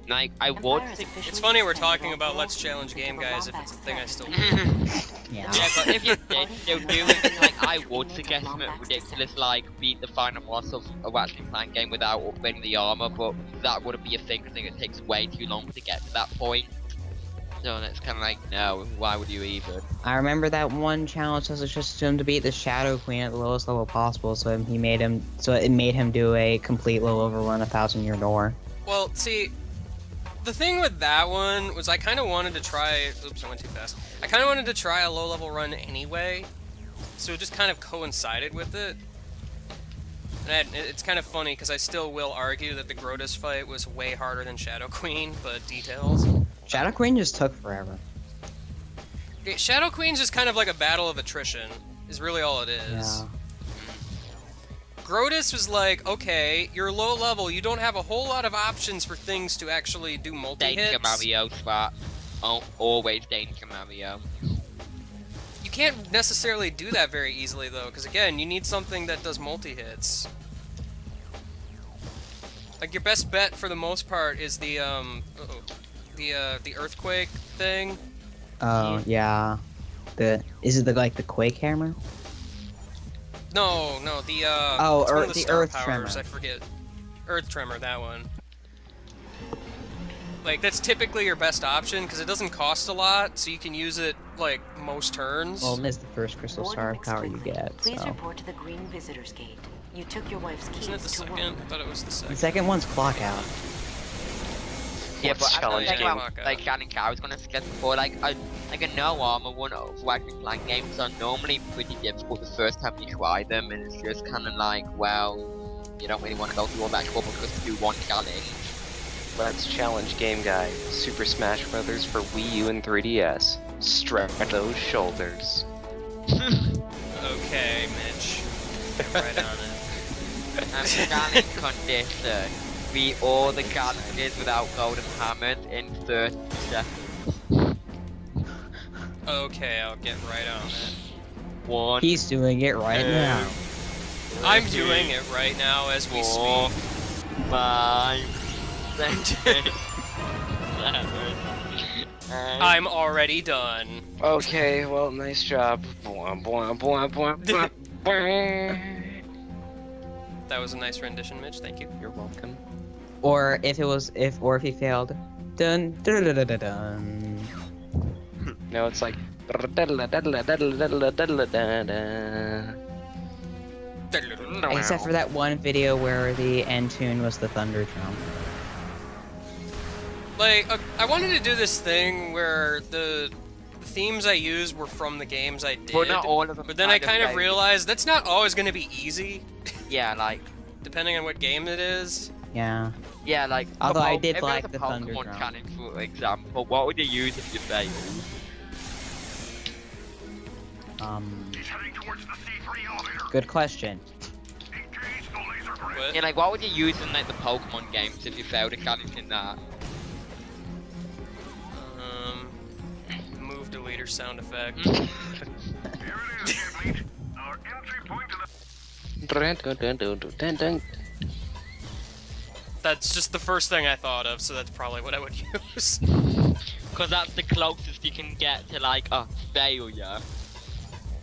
Like, I would... It's funny we're talking about Let's Challenge Game Guys if it's a thing I still do. Yeah, but if you did still do it, like, I would suggest something ridiculous like beat the final boss of a Ratchet and Clank game without upgrading the armor, but that wouldn't be a thing. I think it takes way too long to get to that point. So it's kind of like, no, why would you even? I remember that one challenge was just him to beat the Shadow Queen at the lowest level possible, so it made him do a complete low overrun 1,000-year door. Well, see, the thing with that one was I kind of wanted to try... Oops, I went too fast. I kind of wanted to try a low-level run anyway, so it just kind of coincided with it. And it's kind of funny, because I still will argue that the Grotus fight was way harder than Shadow Queen, but details. Shadow Queen just took forever. Okay, Shadow Queen's just kind of like a battle of attrition, is really all it is. Yeah. Grotus was like, okay, you're low level, you don't have a whole lot of options for things to actually do multi-hits. Danger Mario spot. Oh, always Danger Mario. You can't necessarily do that very easily though, because again, you need something that does multi-hits. Like your best bet for the most part is the earthquake thing. Oh yeah. Is it the Quake hammer? No, the the Earth Tremor. I forget. Earth Tremor, that one. Like that's typically your best option because it doesn't cost a lot, so you can use it like most turns. Well, it's the first crystal star power you get. Please report to the Green Visitors Gate. You took your wife's keys Isn't it the second? I thought it was the second. The second one's clock out. Yeah, but I challenge think game. like Shannon Cow was gonna suggest before, like a no armor one of Wagon Clan games are normally pretty difficult the first time you try them, and it's just kind of like, well, you don't really want to go through all that trouble just to do one challenge. Let's challenge game guy. Super Smash Brothers for Wii U and 3DS. Strap those shoulders. Okay, Mitch. Right on it. Challenge condition. Beat all the challenges without golden hammers in 30 seconds. Okay, I'll get right on it. 1, He's doing it right now. I'm doing it right now as we 4, speak. 5, 6, 7, 8. I'm already done. Okay, well, nice job. Bwah, bwah, bwah, bwah, bwah, bwah. That was a nice rendition, Mitch. Thank you. You're welcome. Or if he failed, dun dun dun dun dun dun. No, it's like. Except for that one video where the end tune was the Thunder Drum. Like, I wanted to do this thing where the themes I used were from the games I did. But not all of them. But then I kind of realized that's not always going to be easy, Yeah, like. depending on what game it is. Yeah. Yeah, like. Although I did if it was like a the Thunder Pokemon Drum. challenge, for example, what would you use if you failed? Good question. What? Yeah, like what would you use in like the Pokemon games if you failed a challenge in that? Move deleter sound effect. That's just the first thing I thought of, so that's probably what I would use. Cause that's the closest you can get to like a failure.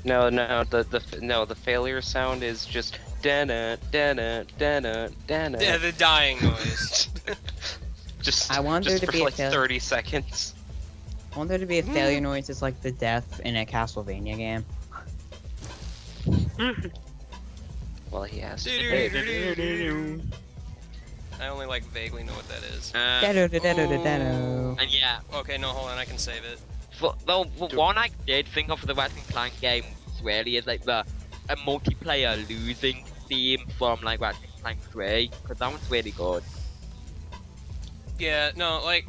No, the failure sound is just dana dana dana dana. Yeah, the dying noise. Just I want just there to for be a like fail- 30 seconds. I want there to be a failure noise. It's like the death in a Castlevania game. Well, he has to. I only like vaguely know what that is. Da-do-da-da-do-da-do. And yeah, Okay, no, hold on, I can save it. the one I did think of for the Ratchet and Clank game really is like a multiplayer losing theme from like Ratchet and Clank 3, cause that one's really good. Yeah, no, like,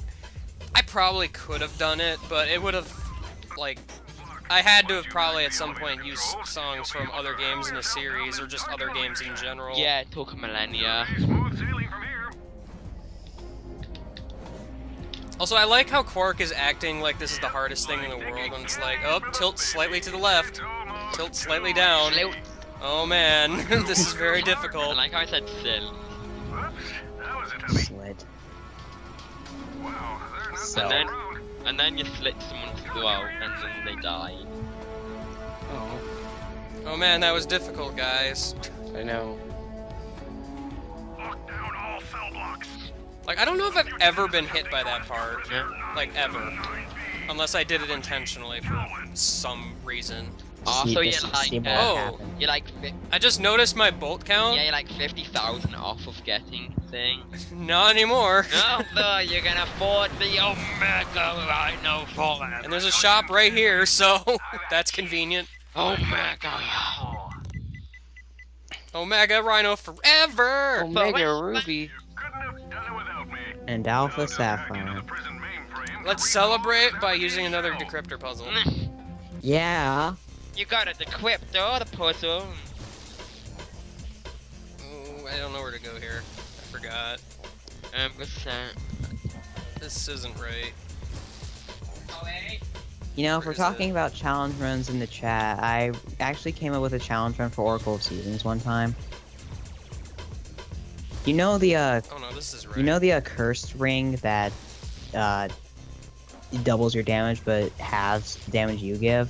I probably could have done it, but it would have, like, I had to have probably at some point used songs from other games in the series, or just other games in general. Yeah, it took a millennia. Also, I like how Quark is acting like this is the hardest thing in the world, and it's like, oh, tilt slightly to the left, tilt slightly down. Oh man, this is very I difficult. like how I said Sil. Slit. So. And then you slit someone's throat and then they die. Oh, Oh man, that was difficult, guys. I know. Like, I don't know if I've ever been hit by that part. Yeah. Like, ever. Unless I did it intentionally for some reason. Also, Just you're to see like, what happened. you're like, I just noticed my bolt count. yeah, you're like 50,000 off of getting things. Not anymore. Although you're gonna afford the Omega RYNO forever. And there's a shop right here, so that's convenient. Omega. Omega RYNO forever! Omega Ruby. And Alpha Sapphire. Let's celebrate by using another decryptor puzzle. Yeah. You gotta decrypt all the puzzle. Ooh, I don't know where to go here. I forgot. This isn't right. You know, if Where we're is talking it? about challenge runs in the chat, I actually came up with a challenge run for Oracle of Seasons one time. You know the Oh no, this is right. you know the cursed ring that doubles your damage but halves the damage you give?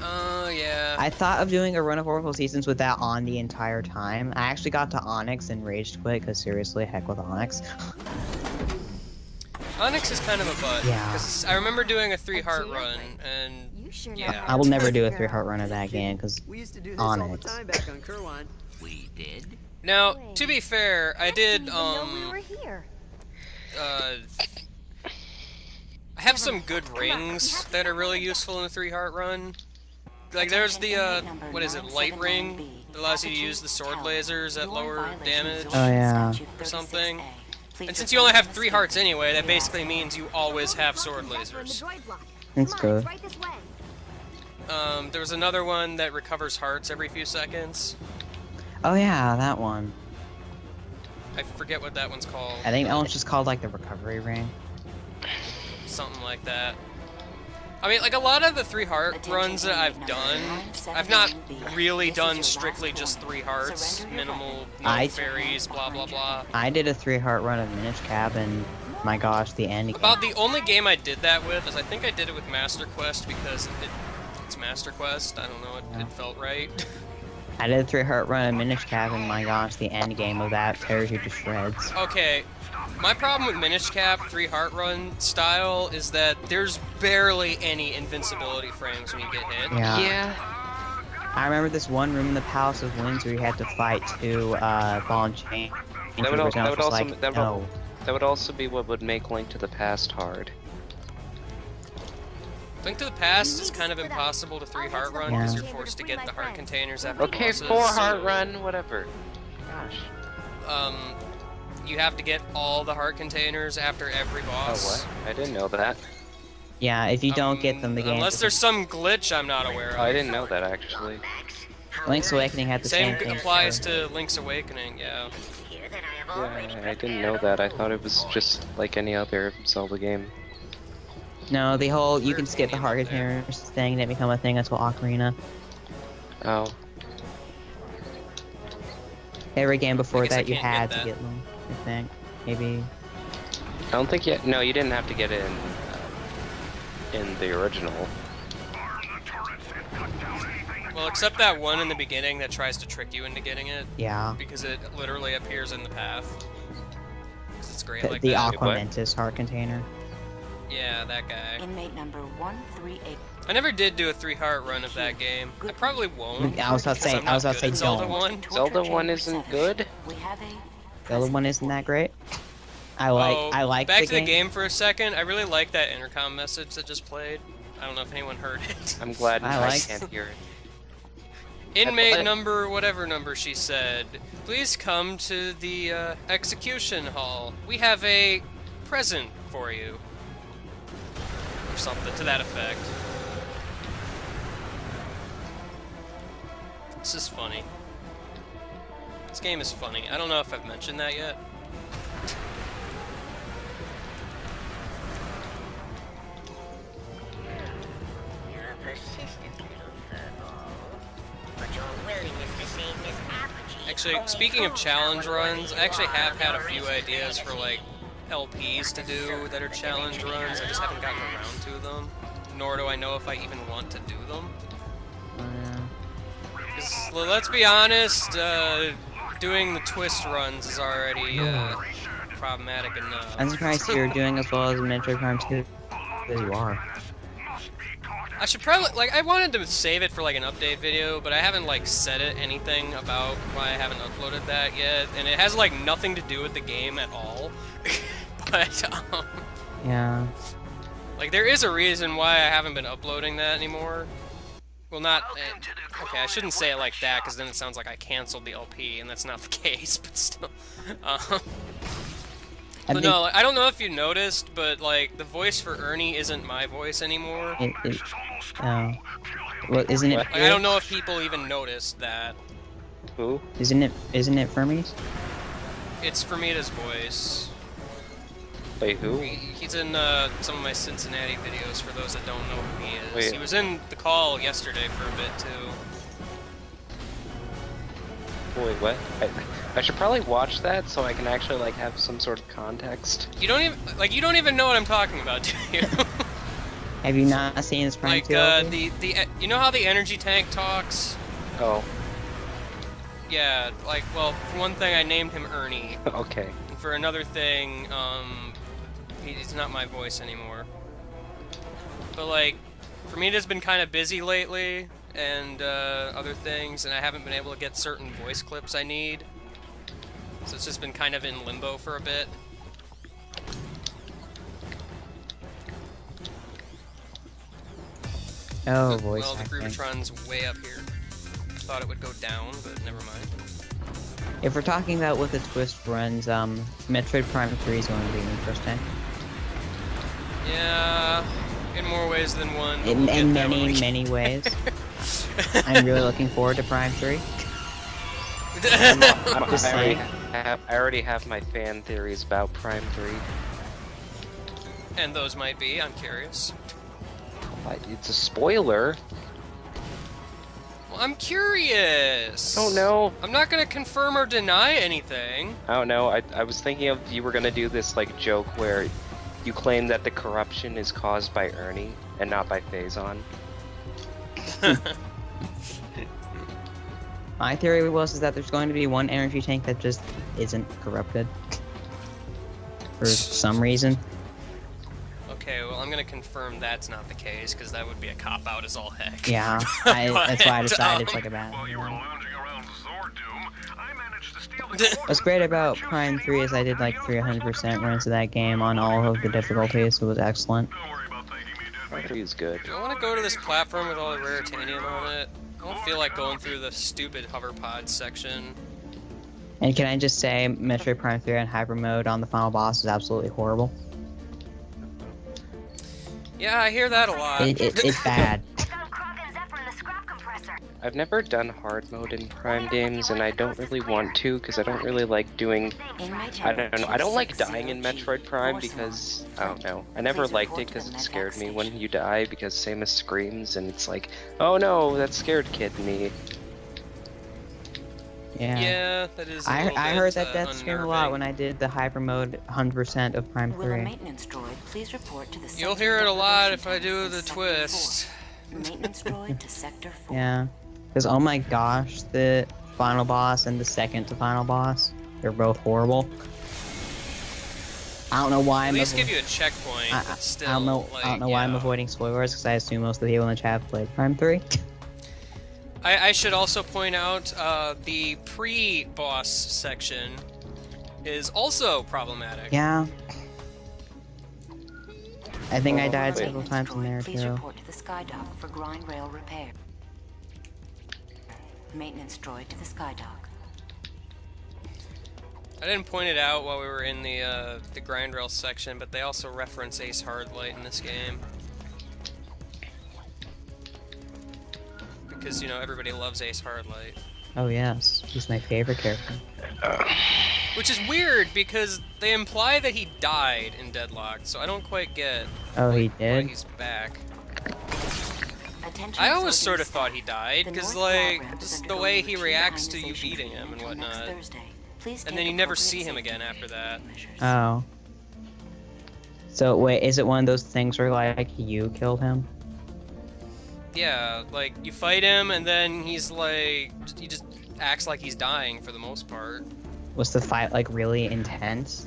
Oh yeah. I thought of doing a run of Oracle Seasons with that on the entire time. I actually got to Onyx and raged quit because seriously, heck with Onyx. Onyx is kind of a butt. Yeah. 'Cause I remember doing a 3-heart run, and You sure know yeah. I will never do a 3-heart run of that game because We used to do this all the Onyx. time back on Kerwan. We did? Now, to be fair, I did, I have some good rings that are really useful in the 3-heart run. Like, there's the, what is it, light ring that allows you to use the sword lasers at lower damage. Oh, yeah. Or something. And since you only have 3 hearts anyway, that basically means you always have sword lasers. That's good. There was another one that recovers hearts every few seconds. Oh yeah, that one. I forget what that one's called. I think that one's just called like the recovery ring. Something like that. I mean, like a lot of the 3-heart runs that I've done, I've not really done strictly just 3 hearts, minimal, no fairies, blah blah blah. I did a 3-heart run of Minish Cap, and my gosh, the end. About the only game I did that with is I think I did it with Master Quest because it's Master Quest. I don't know, it felt right. I did a 3-heart run of Minish Cap, and my gosh, the end game of that tears you to shreds. Okay. My problem with Minish Cap 3-heart run style is that there's barely any invincibility frames when you get hit. Yeah. I remember this one room in the Palace of Winds where you had to fight 2 ball and chain. That would also be what would make Link to the Past hard. Link to the Past is kind of impossible to 3-heart run because you're forced to get the heart containers after bosses. 4-heart run, whatever. Gosh. You have to get all the heart containers after every boss. Oh, what? I didn't know that. Yeah, if you don't get them, the game... Unless there's some glitch I'm not aware of. I didn't know that, actually. Link's Awakening had the same thing. Same applies to Link's Awakening, yeah. Yeah, I didn't know that. I thought it was just like any other Zelda game. No, the whole you can skip the heart containers thing didn't become a thing until Ocarina. Oh. Every game before that you had to get them, I think. Maybe. I don't think yet. No, you didn't have to get it in the original. Well, except that one in the beginning that tries to trick you into getting it. Yeah. Because it literally appears in the path. It's great like the that. Aqua Mentis heart container. Yeah, that guy. Inmate number 138. I never did do a 3-heart run of that game. I probably won't. I was about to say Zelda don't. 1. Zelda 1 isn't good. Zelda 1 isn't that great. I like back the to the game for a second. I really like that intercom message that just played. I don't know if anyone heard it. I'm glad I can't hear it. Inmate number, whatever number she said, please come to the execution hall. We have a present for you. Or something to that effect. This is funny. This game is funny. I don't know if I've mentioned that yet. Actually, speaking of challenge runs, I actually have had a few ideas for like LPs to do that are challenge runs. I just haven't gotten around to them. Nor do I know if I even want to do them. Well, let's be honest, doing the twist runs is already problematic enough. I'm surprised you're doing as well as Metroid Prime 2 as you are. I should probably, like, I wanted to save it for, like, an update video, but I haven't, like, said anything about why I haven't uploaded that yet, and it has, like, nothing to do with the game at all. But, yeah. Like, there is a reason why I haven't been uploading that anymore. Well, not... okay, I shouldn't say it like that, because then it sounds like I canceled the LP, and that's not the case, but still. But no, I don't know if you noticed, but, like, the voice for Ernie isn't my voice anymore. Well, isn't it... Like, I don't know if people even noticed that. Who? Isn't it Fermi's? It's Fermita's voice. Wait, who? He's in some of my Cincinnati videos, for those that don't know who he is. Wait. He was in the call yesterday for a bit, too. Wait, what? I should probably watch that so I can actually, like, have some sort of context. You don't even know what I'm talking about, do you? Have you not seen his Prime 2? You know how the energy tank talks? Oh. Yeah, like, well, for one thing, I named him Ernie. Okay. And for another thing, he's not my voice anymore. But, like, Fermita's been kind of busy lately, and other things, and I haven't been able to get certain voice clips I need. So it's just been kind of in limbo for a bit. Oh, voice Well, the acting. Groovatron's way up here. Thought it would go down, but never mind. If we're talking about what the twist runs, Metroid Prime 3 is going to be interesting. Yeah, in more ways than one. but In, we'll get in there when we many ways. I'm really looking forward to Prime 3. Just saying. I already have my fan theories about Prime 3. And those might be, I'm curious. It's a spoiler. Well, I'm curious! Oh no. I'm not gonna confirm or deny anything. I don't know. I was thinking of you were gonna do this like joke where you claim that the corruption is caused by Ernie and not by Phazon. My theory is that there's going to be one energy tank that just isn't corrupted. For some reason. Okay, well, I'm gonna confirm that's not the case, because that would be a cop-out as all heck. Yeah, that's why I decided it's But, like a bad. While you were lounging around Zordoom, I managed to steal the What's great about Prime 3 is I did like 300% runs of that game on all of the difficulties, so it was excellent. Don't worry about thanking me, Deadman. Prime 3 is good. Do I want to go to this platform with all the raritanium on it? I don't feel like going through the stupid hover pod section. And can I just say, Metroid Prime 3 on Hyper Mode on the final boss is absolutely horrible. Yeah, I hear that a lot. It's bad. I've never done hard mode in Prime games, and I don't really want to, because I don't really like doing... I don't know. I don't like dying in Metroid Prime because... I don't know. I never liked it because it scared me when you die, because Samus screams, and it's like, oh no, that scared kid me. Yeah. Yeah, that is a I little heard bit, that death scream a lot when I did the Hyper Mode 100% of Prime 3. Will a maintenance droid please report to the You'll sector hear it a lot deprivation if I do tanks the in Sector twist. 4. Maintenance droid to Sector 4. Yeah. Because, oh my gosh, the final boss and the second to final boss, they're both horrible. I don't know why At I'm least give you a checkpoint, but still, I don't know, like, I don't know why I'm yeah. avoiding spoilers, because I assume most of the people in the chat have played Prime 3. I should also point out the pre-boss section is also problematic. Yeah. I think I Oh, died wait. several times in there, Please too. report to the sky dock for grind rail repair. Maintenance droid to the sky dock. I didn't point it out while we were in the grind rail section, but they also reference Ace Hardlight in this game. Because, you know, everybody loves Ace Hardlight. Oh yes, he's my favorite character. Which is weird, because they imply that he died in Deadlock, so I don't quite get Oh, he why did? he's back. Attention I always Zordium sort of staff. thought he died, The because, North like, Labyrinth is just the undergoing way he routine reacts to you ionization beating him and until next whatnot. Thursday. Please And take then you never appropriate see him safety again after that. measures. Oh. So wait, is it one of those things where like you killed him? Yeah, like, you fight him, and then he's like, he just acts like he's dying for the most part. Was the fight like really intense?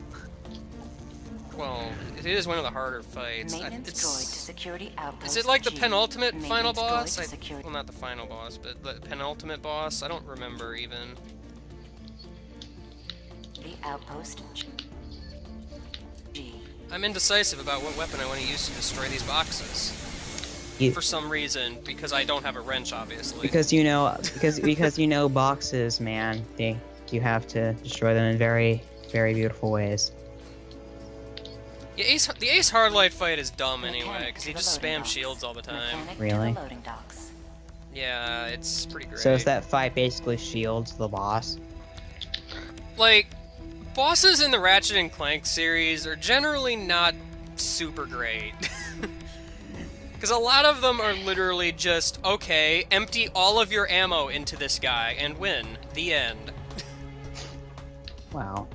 Well, it is one of the harder fights. Maintenance droid to security outpost. Is it like the G. penultimate final Maintenance droid boss? to security- Well, not the final boss, but the penultimate boss? I don't remember even. The outpost G. I'm indecisive about what weapon I want to use to destroy these boxes. You, For some reason, because I don't have a wrench, obviously. because you know, because you know boxes, man. You have to destroy them in very, very beautiful ways. Yeah, the Ace Hardlight fight is dumb anyway, Mechanic because to he the just loading spams docks. shields all the time. Mechanic to Really? the loading docks. Yeah, it's pretty great. So is that fight basically shields the boss? Like, bosses in the Ratchet and Clank series are generally not super great. Because a lot of them are literally just, okay, empty all of your ammo into this guy and win. The end. Wow.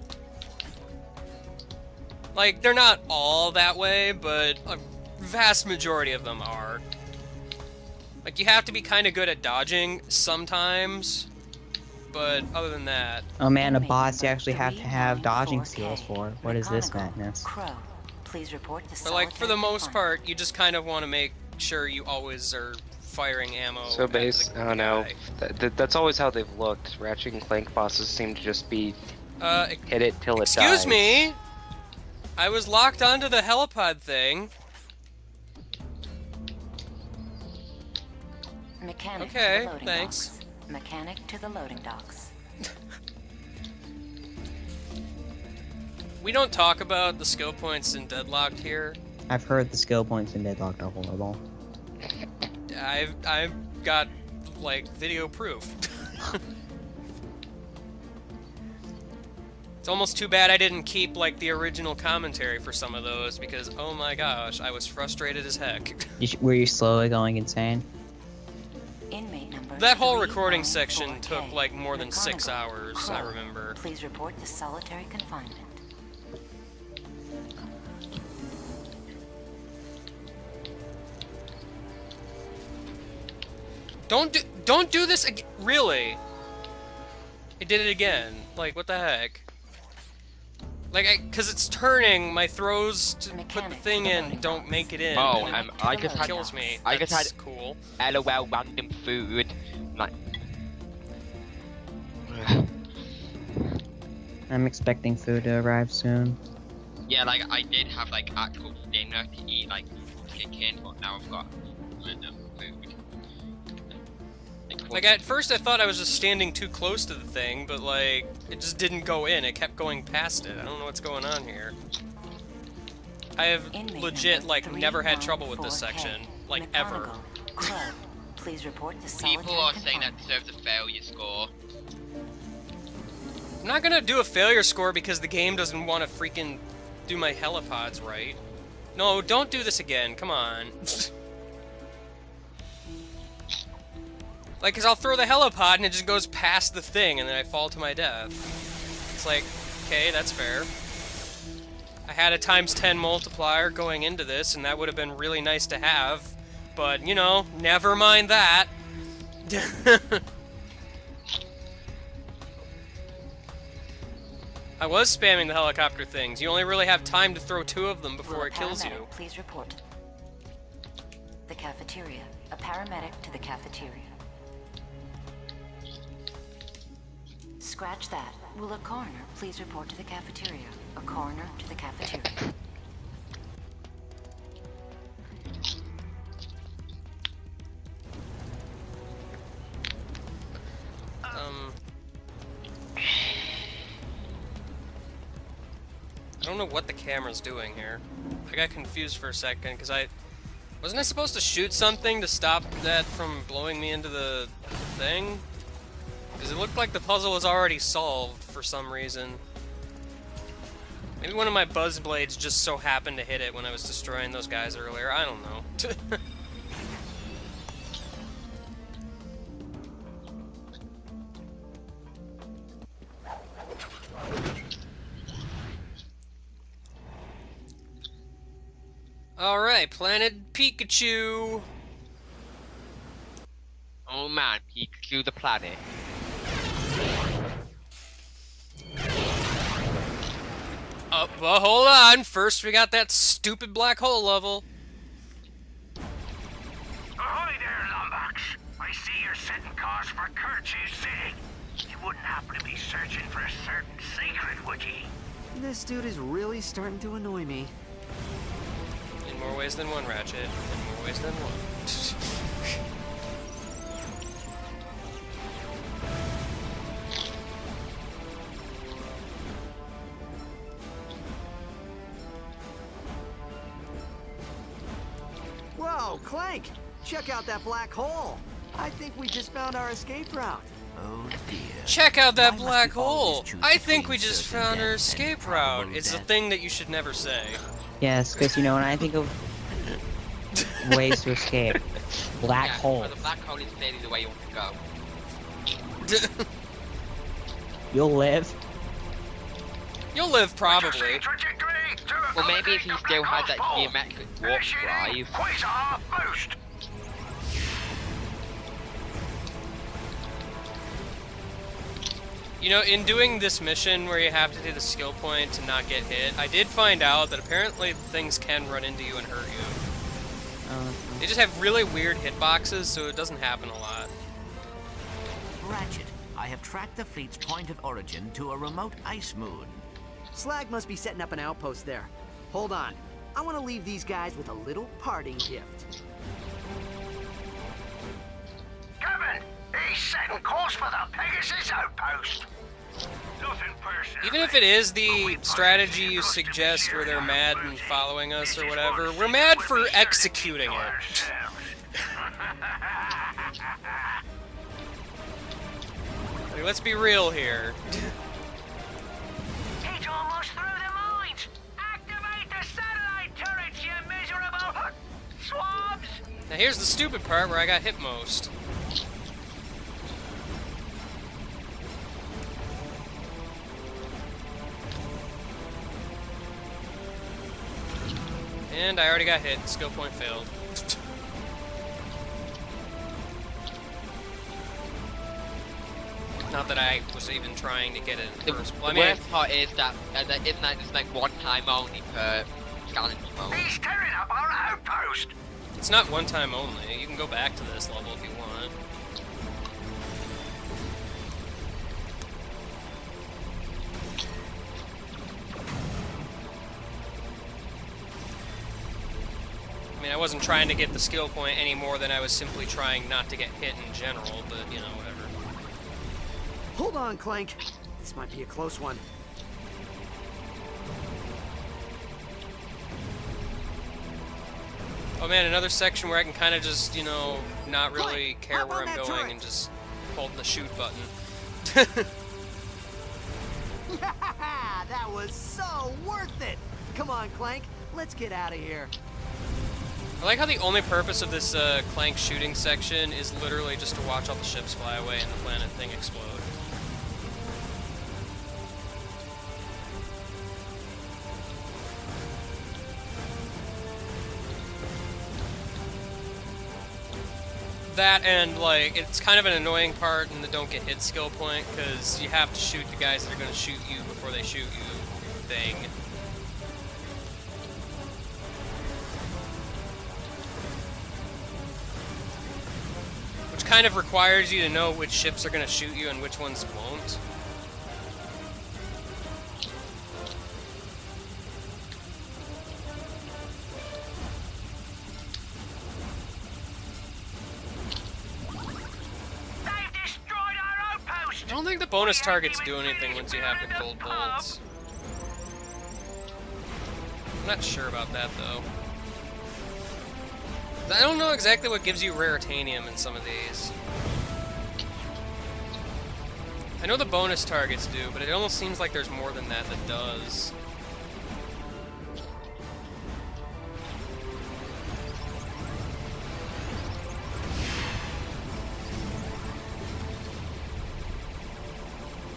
Like, they're not all that way, but a vast majority of them are. Like, you have to be kind of good at dodging sometimes, but other than that... Oh man, a Enemy boss you number actually have to have dodging skills 394K. for. What is this Mechanical. madness? Crow. Please report to But, like, for the solitary most confinement. part, you just kind of want to make sure you always are firing ammo. So at the I don't know. guy. That's always how they've looked. Ratchet and Clank bosses seem to just be Hit it till it dies. Excuse me! I was locked onto the helipod thing. Mechanic Okay, to the loading thanks. docks. Mechanic to the loading docks. We don't talk about the skill points in Deadlocked here. I've heard the skill points in Deadlocked are horrible. I've got, like, video proof. It's almost too bad I didn't keep, like, the original commentary for some of those, because, oh my gosh, I was frustrated as heck. Were you slowly going insane? Inmate number That whole recording 394K. section took, like, more than 6 McGonagall. hours, I Crow, remember. Please report to solitary confinement. Don't do this again. Really? It did it again. Like, what the heck? Like, cause it's turning, my throws to put the thing in don't make it in. Oh, and I it just had kills me. I just That's had cool. LOL random food. Like, I'm expecting food to arrive soon. yeah, like I did have like actual dinner to eat, like chicken, but now I've got random food. Like, at first I thought I was just standing too close to the thing, but like, it just didn't go in. It kept going past it. I don't know what's going on here. I have Inmate legit, number like, never had trouble with this 394K. section. Like, ever. McGonagall. Crow, please report to solitary People are saying that confinement. deserves a failure score. I'm not gonna do a failure score because the game doesn't want to freaking do my helipods right. No, don't do this again. Come on. Like, cause I'll throw the helipod and it just goes past the thing and then I fall to my death. It's like, okay, that's fair. I had a ×10 multiplier going into this and that would have been really nice to have. But, you know, never mind that. I was spamming the helicopter things. You only really have time to throw 2 of them before Will a it kills you. paramedic Please report to the cafeteria. A paramedic to the cafeteria. Scratch that. Will a coroner please report to the cafeteria? A coroner to the cafeteria. I don't know what the camera's doing here. I got confused for a second because wasn't I supposed to shoot something to stop that from blowing me into the thing? Because it looked like the puzzle was already solved for some reason. Maybe one of my buzz blades just so happened to hit it when I was destroying those guys earlier. I don't know. Alright, Planet Pikachu! Oh man, Pikachu the planet. But hold on, first we got that stupid black hole level. Ahoy there, Lombax. I see you're setting course for Kirch's City. You wouldn't happen to be searching for a certain secret, would you? This dude is really starting to annoy me. In more ways than one, Ratchet. In more ways than one. Whoa, Clank! Check out that black hole! I think we just found our escape route. Oh dear. Check out that Why must black we always hole! choose I think between we just certain found our death and escape route. probable It's a death? thing that you should never say. Yes, because you know when I think of ways to escape, black Yeah, holes. well, the black hole is clearly the way you want to go. You'll live. You'll live, probably. Well, maybe if he still had that geometric warp drive. Quasar boost. You know, in doing this mission where you have to do the skill point to not get hit, I did find out that apparently things can run into you and hurt you. They just have really weird hitboxes, so it doesn't happen a lot. Ratchet, I I have tracked the fleet's point of origin to a remote ice moon. Slag must be setting up an outpost there. Hold on. I want to leave these guys with a little parting gift. Kevin, he's setting course for the Pegasus outpost. Nothing personal. Even if it is the strategy you suggest where they're mad and following us or whatever, we're mad for executing it. Like, let's be real here. It's almost through the mines. Activate the satellite turrets, you miserable swabs. Now here's the stupid part where I got hit most. And I already got hit. Skill point failed. Not that I was even trying to get it in first. Well, I The mean, worst part is that it's like one time only per challenge mode. He's tearing up our outpost. it's not one time only. You can go back to this level if you want. I mean, I wasn't trying to get the skill point any more than I was simply trying not to get hit in general, but, you know, whatever. Hold on, Clank. This might be a close one. Oh man, another section where I can kind of just, you know, not really care up where on I'm that going turret. and just hold the shoot button. That was so worth it. Come on, Clank. Let's get out of here. I like how the only purpose of this Clank shooting section is literally just to watch all the ships fly away and the planet thing explode. That and, like, it's kind of an annoying part in the don't get hit skill point, because you have to shoot the guys that are going to shoot you before they shoot you thing. Which kind of requires you to know which ships are going to shoot you and which ones won't. They've destroyed our outpost. I don't think the bonus targets do anything once you have the gold bolts. I'm not sure about that, though. I don't know exactly what gives you raritanium in some of these. I know the bonus targets do, but it almost seems like there's more than that that does.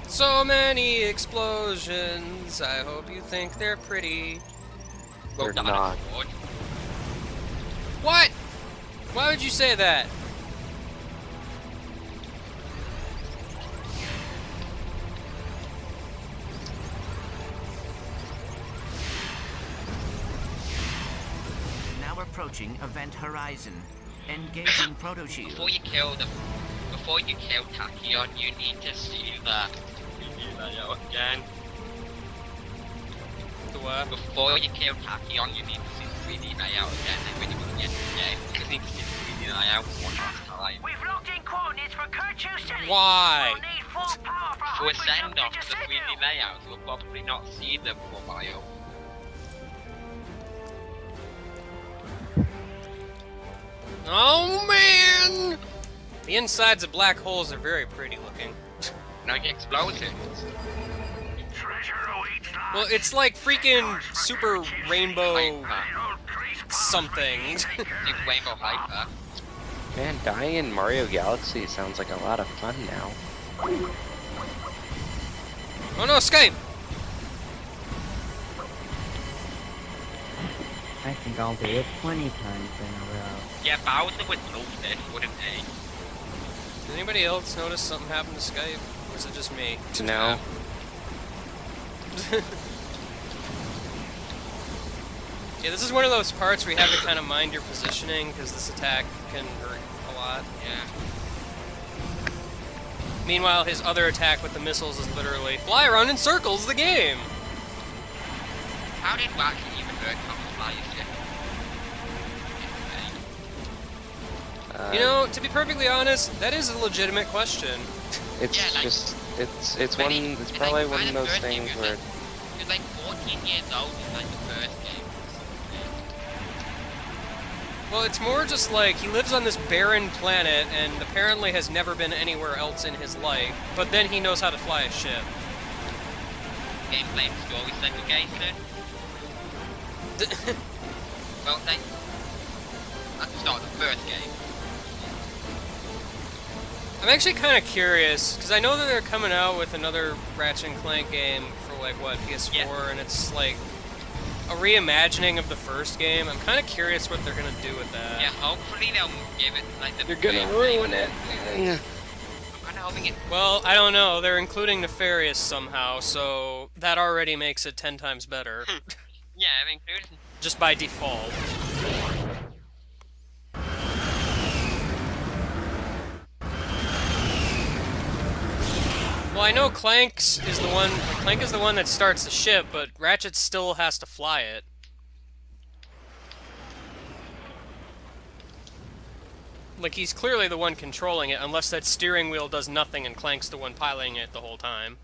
So many explosions, I hope you think they're pretty. They're not. What? Why would you say that? Now approaching event horizon. Engaging proto shield. Before you kill Tachyon, you need to see the 3D layout again. The what? Before you kill Tachyon, you need to see the 3D layout again. And when you want to get the game, you just need to see the 3D layout one last time. We've locked in coordinates for Kerchu City. Why? We'll need full power for To hyperjump ascend off into the 3D signal. layouts, you'll probably not see them for a while. Oh man! The insides of black holes are very pretty looking. Like explosions. Treasure awaits last. Well, it's like freaking super rainbow Hyper. something. Super Rainbow Hyper. Man, dying in Mario Galaxy sounds like a lot of fun now. Oh no, Skype! I think I'll do it 20 times in a row. Yeah, Bowser would love this, wouldn't he? Did anybody else notice something happened to Skype? Or is it just me? No. Yeah, this is one of those parts where you have to kind of mind your positioning, because this attack can hurt a lot. Yeah. Meanwhile, his other attack with the missiles is literally fly around in circles the game. How did Ratchet even hurt Fly's ship? You know, to be perfectly honest, that is a legitimate question. It's Yeah, like- just, it's probably one of those things where... He was like 14 years old in like the first game. Well, it's more just like he lives on this barren planet and apparently has never been anywhere else in his life, but then he knows how to fly a ship. Gameplay and story segregation. Well, like, at the start of the first game. I'm actually kind of curious, because I know that they're coming out with another Ratchet & Clank game for, like, what, PS4, Yeah. and it's, like, a reimagining of the first game. I'm kind of curious what they're going to do with that. Yeah, hopefully they'll give it, like, the... You're gonna ruin it. I'm kind of hoping it... Well, I don't know. They're including Nefarious somehow, so that already makes it 10 times better. Yeah, I mean, included... Just by default. Well, I know Clank is the one that starts the ship, but Ratchet still has to fly it. Like, he's clearly the one controlling it, unless that steering wheel does nothing and Clank's the one piloting it the whole time.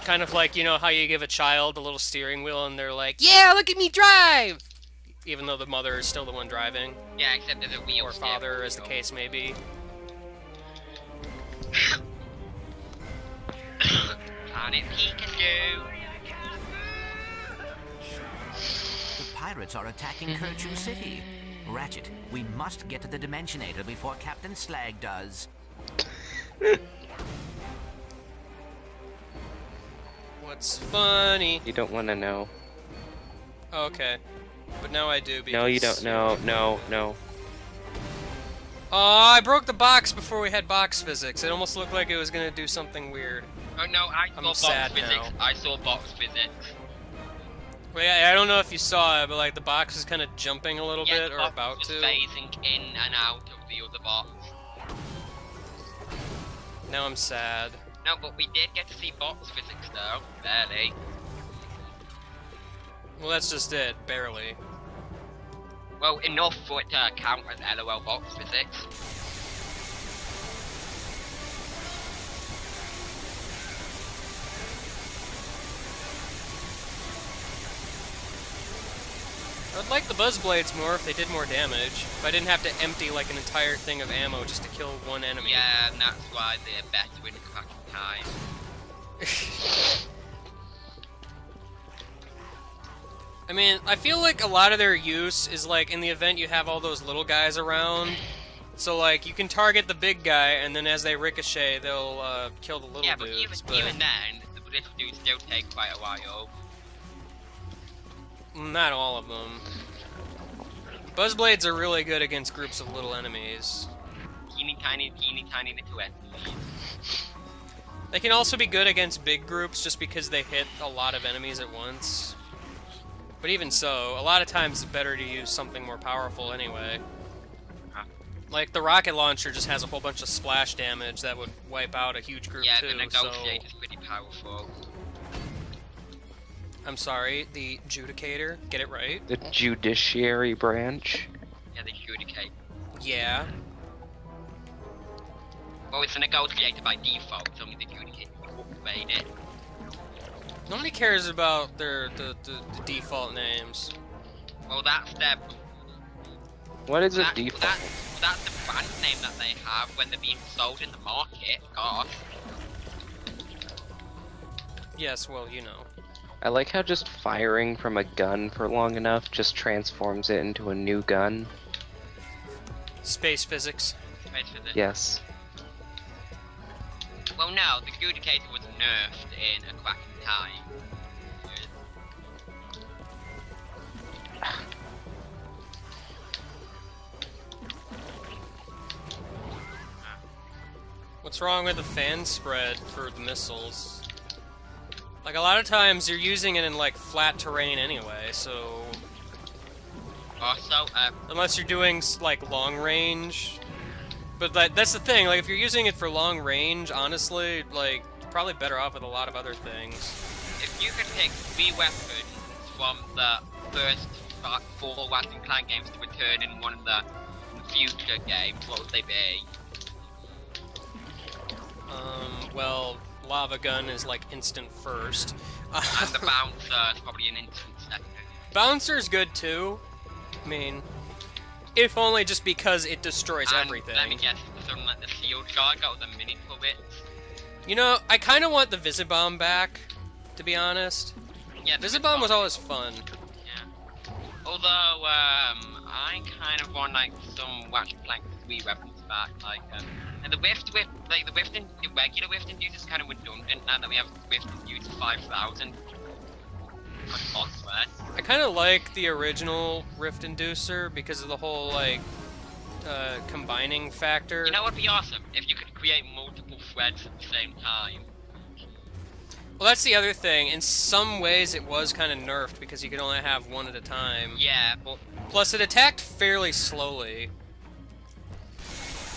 Kind of like, you know how you give a child a little steering wheel and they're like, yeah, look at me drive! Even though the mother is still the one driving. Yeah, except there's a wheel Or father, as the case may be. Planet Pikachu! The pirates are attacking Kerchu City. Ratchet, we must get to the Dimensionator before Captain Slag does. What's funny? You don't want to know. Okay. But now I do, because... No, you don't. No. Oh, I broke the box before we had box physics. It almost looked like it was gonna do something weird. Oh no, I I'm saw box sad physics. now. I saw box physics. Well, yeah, I don't know if you saw it, but like the box is kind of jumping a little bit, or box about was to. phasing in and out of the other box. Now I'm sad. No, but we did get to see box physics though, barely. Well, that's just it, barely. Well, enough for it to count as LOL box physics. I'd like the buzz blades more if they did more damage. If I didn't have to empty like an entire thing of ammo just to kill one enemy. Yeah, and that's why they're better in cracking time. I mean, I feel like a lot of their use is like in the event you have all those little guys around. So like you can target the big guy, and then as they ricochet, they'll kill the little yeah, but dudes. even then, the little dudes still take quite a while. Not all of them. Buzzblades are really good against groups of little enemies. Teeny tiny little enemies. They can also be good against big groups just because they hit a lot of enemies at once. But even so, a lot of times it's better to use something more powerful anyway. Like the rocket launcher just has a whole bunch of splash damage that would wipe out a huge group yeah, too, the negotiator's pretty powerful. I'm sorry, the Judicator, get it right? The judiciary branch. Yeah, the adjudicate. Yeah. Well, it's a negotiator by default, so only the adjudicator would upgrade it. Nobody cares about the default names. Well, that's their... What is a default? That's the brand name that they have when they're being sold in the market, gosh. Yes, well, you know. I like how just firing from a gun for long enough just transforms it into a new gun. Space physics. Space physics. Yes. Well, no, the adjudicator was nerfed in A Crack in Time. What's wrong with the fan spread for the missiles? Like, a lot of times you're using it in, like, flat terrain anyway, so... Also, unless you're doing, like, long range, But that's the thing, like, if you're using it for long range, honestly, like, you're probably better off with a lot of other things. If you could pick 3 weapons from the first 4 Ratchet and Clank games to return in one of the future games, what would they be? Well, Lava Gun is, like, instant first. And the Bouncer is probably an instant second. Bouncer's good, too. I mean, if only just because it destroys everything. Let me guess, something like the Shield Charge or the mini turret. You know, I kind of want the Visibomb back, to be honest. Yeah, Visibomb was always fun. Yeah. Although, I kind of want, like, some Ratchet and Clank 3 weapons back, like, and the regular Rift Inducer is kind of redundant now that we have Rift Inducer 5000. I kind of like the original Rift Inducer because of the whole, like, combining factor. You know what would be awesome? If you could create multiple threads at the same time. Well, that's the other thing. In some ways, it was kind of nerfed because you could only have one at a time. Yeah, but... Plus, it attacked fairly slowly.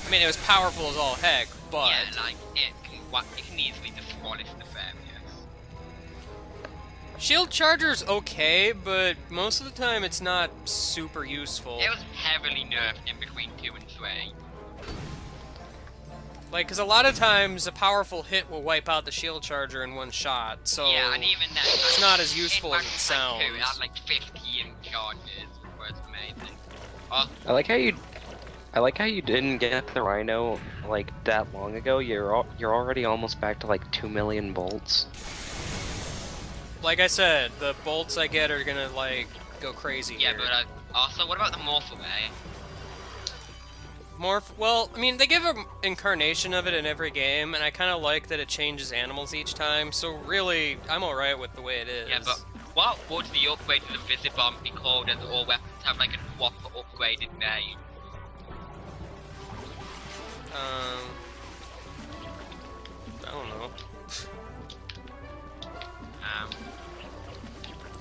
I mean, it was powerful as all heck, but... Yeah, like, it can easily demolish the nefarious. Shield Charger's okay, but most of the time it's not super useful. It was heavily nerfed in between 2 and 3. Like, because a lot of times a powerful hit will wipe out the Shield Charger in one shot, so... Yeah, and even then... It's not as useful as it sounds. It had like 15 charges, which was amazing. Oh. I like how you didn't get the RYNO like that long ago. You're already almost back to like 2 million bolts. Like I said, the bolts I get are gonna like go crazy. Yeah, here. but also, what about the Morph Array? Well, I mean, they give an incarnation of it in every game, and I kind of like that it changes animals each time, so really, I'm alright with the way it is. Yeah, but what would the upgrade to the Visibomb be called as all weapons have like a proper upgraded name? I don't know.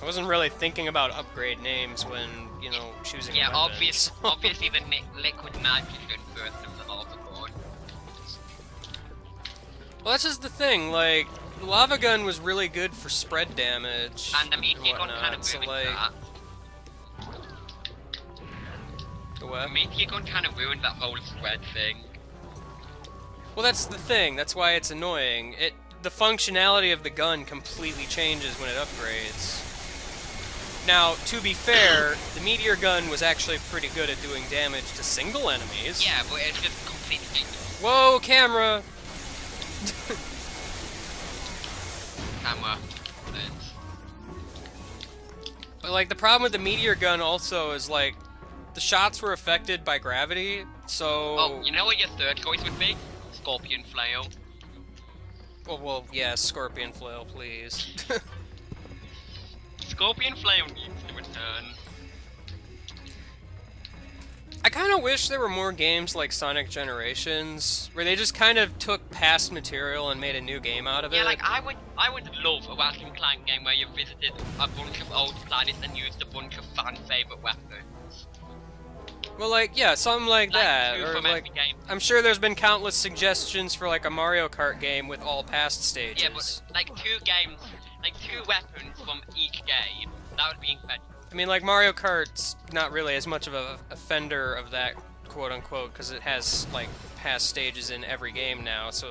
I wasn't really thinking about upgrade names when, you know, choosing yeah, weapons. obviously the liquid nitrogen version of the Lava Gun. Well, that's just the thing, like, the Lava Gun was really good for spread damage. And the Meteor Gun kind of ruined that. The what? The Meteor Gun kind of ruined that whole spread thing. Well, that's the thing, that's why it's annoying. The functionality of the gun completely changes when it upgrades. Now, to be fair, the Meteor Gun was actually pretty good at doing damage to single enemies. Yeah, but it's just completely... Whoa, camera! Camera. But, like, the problem with the Meteor Gun also is, like, the shots were affected by gravity, so... Oh, you know what your third choice would be? Scorpion Flail. Well, yeah, Scorpion Flail, please. Scorpion Flail needs to return. I kind of wish there were more games like Sonic Generations, where they just kind of took past material and made a new game out of it. Yeah, like, I would love a Ratchet and Clank game where you visited a bunch of old planets and used a bunch of fan-favorite weapons. Well, like, yeah, something like that. Or, like, I'm sure there's been countless suggestions for, like, a Mario Kart game with all past stages. Yeah, but, like, 2 games, like, 2 weapons from each game. That would be incredible. I mean, like, Mario Kart's not really as much of a offender of that, quote-unquote, because it has, like, past stages in every game now, so...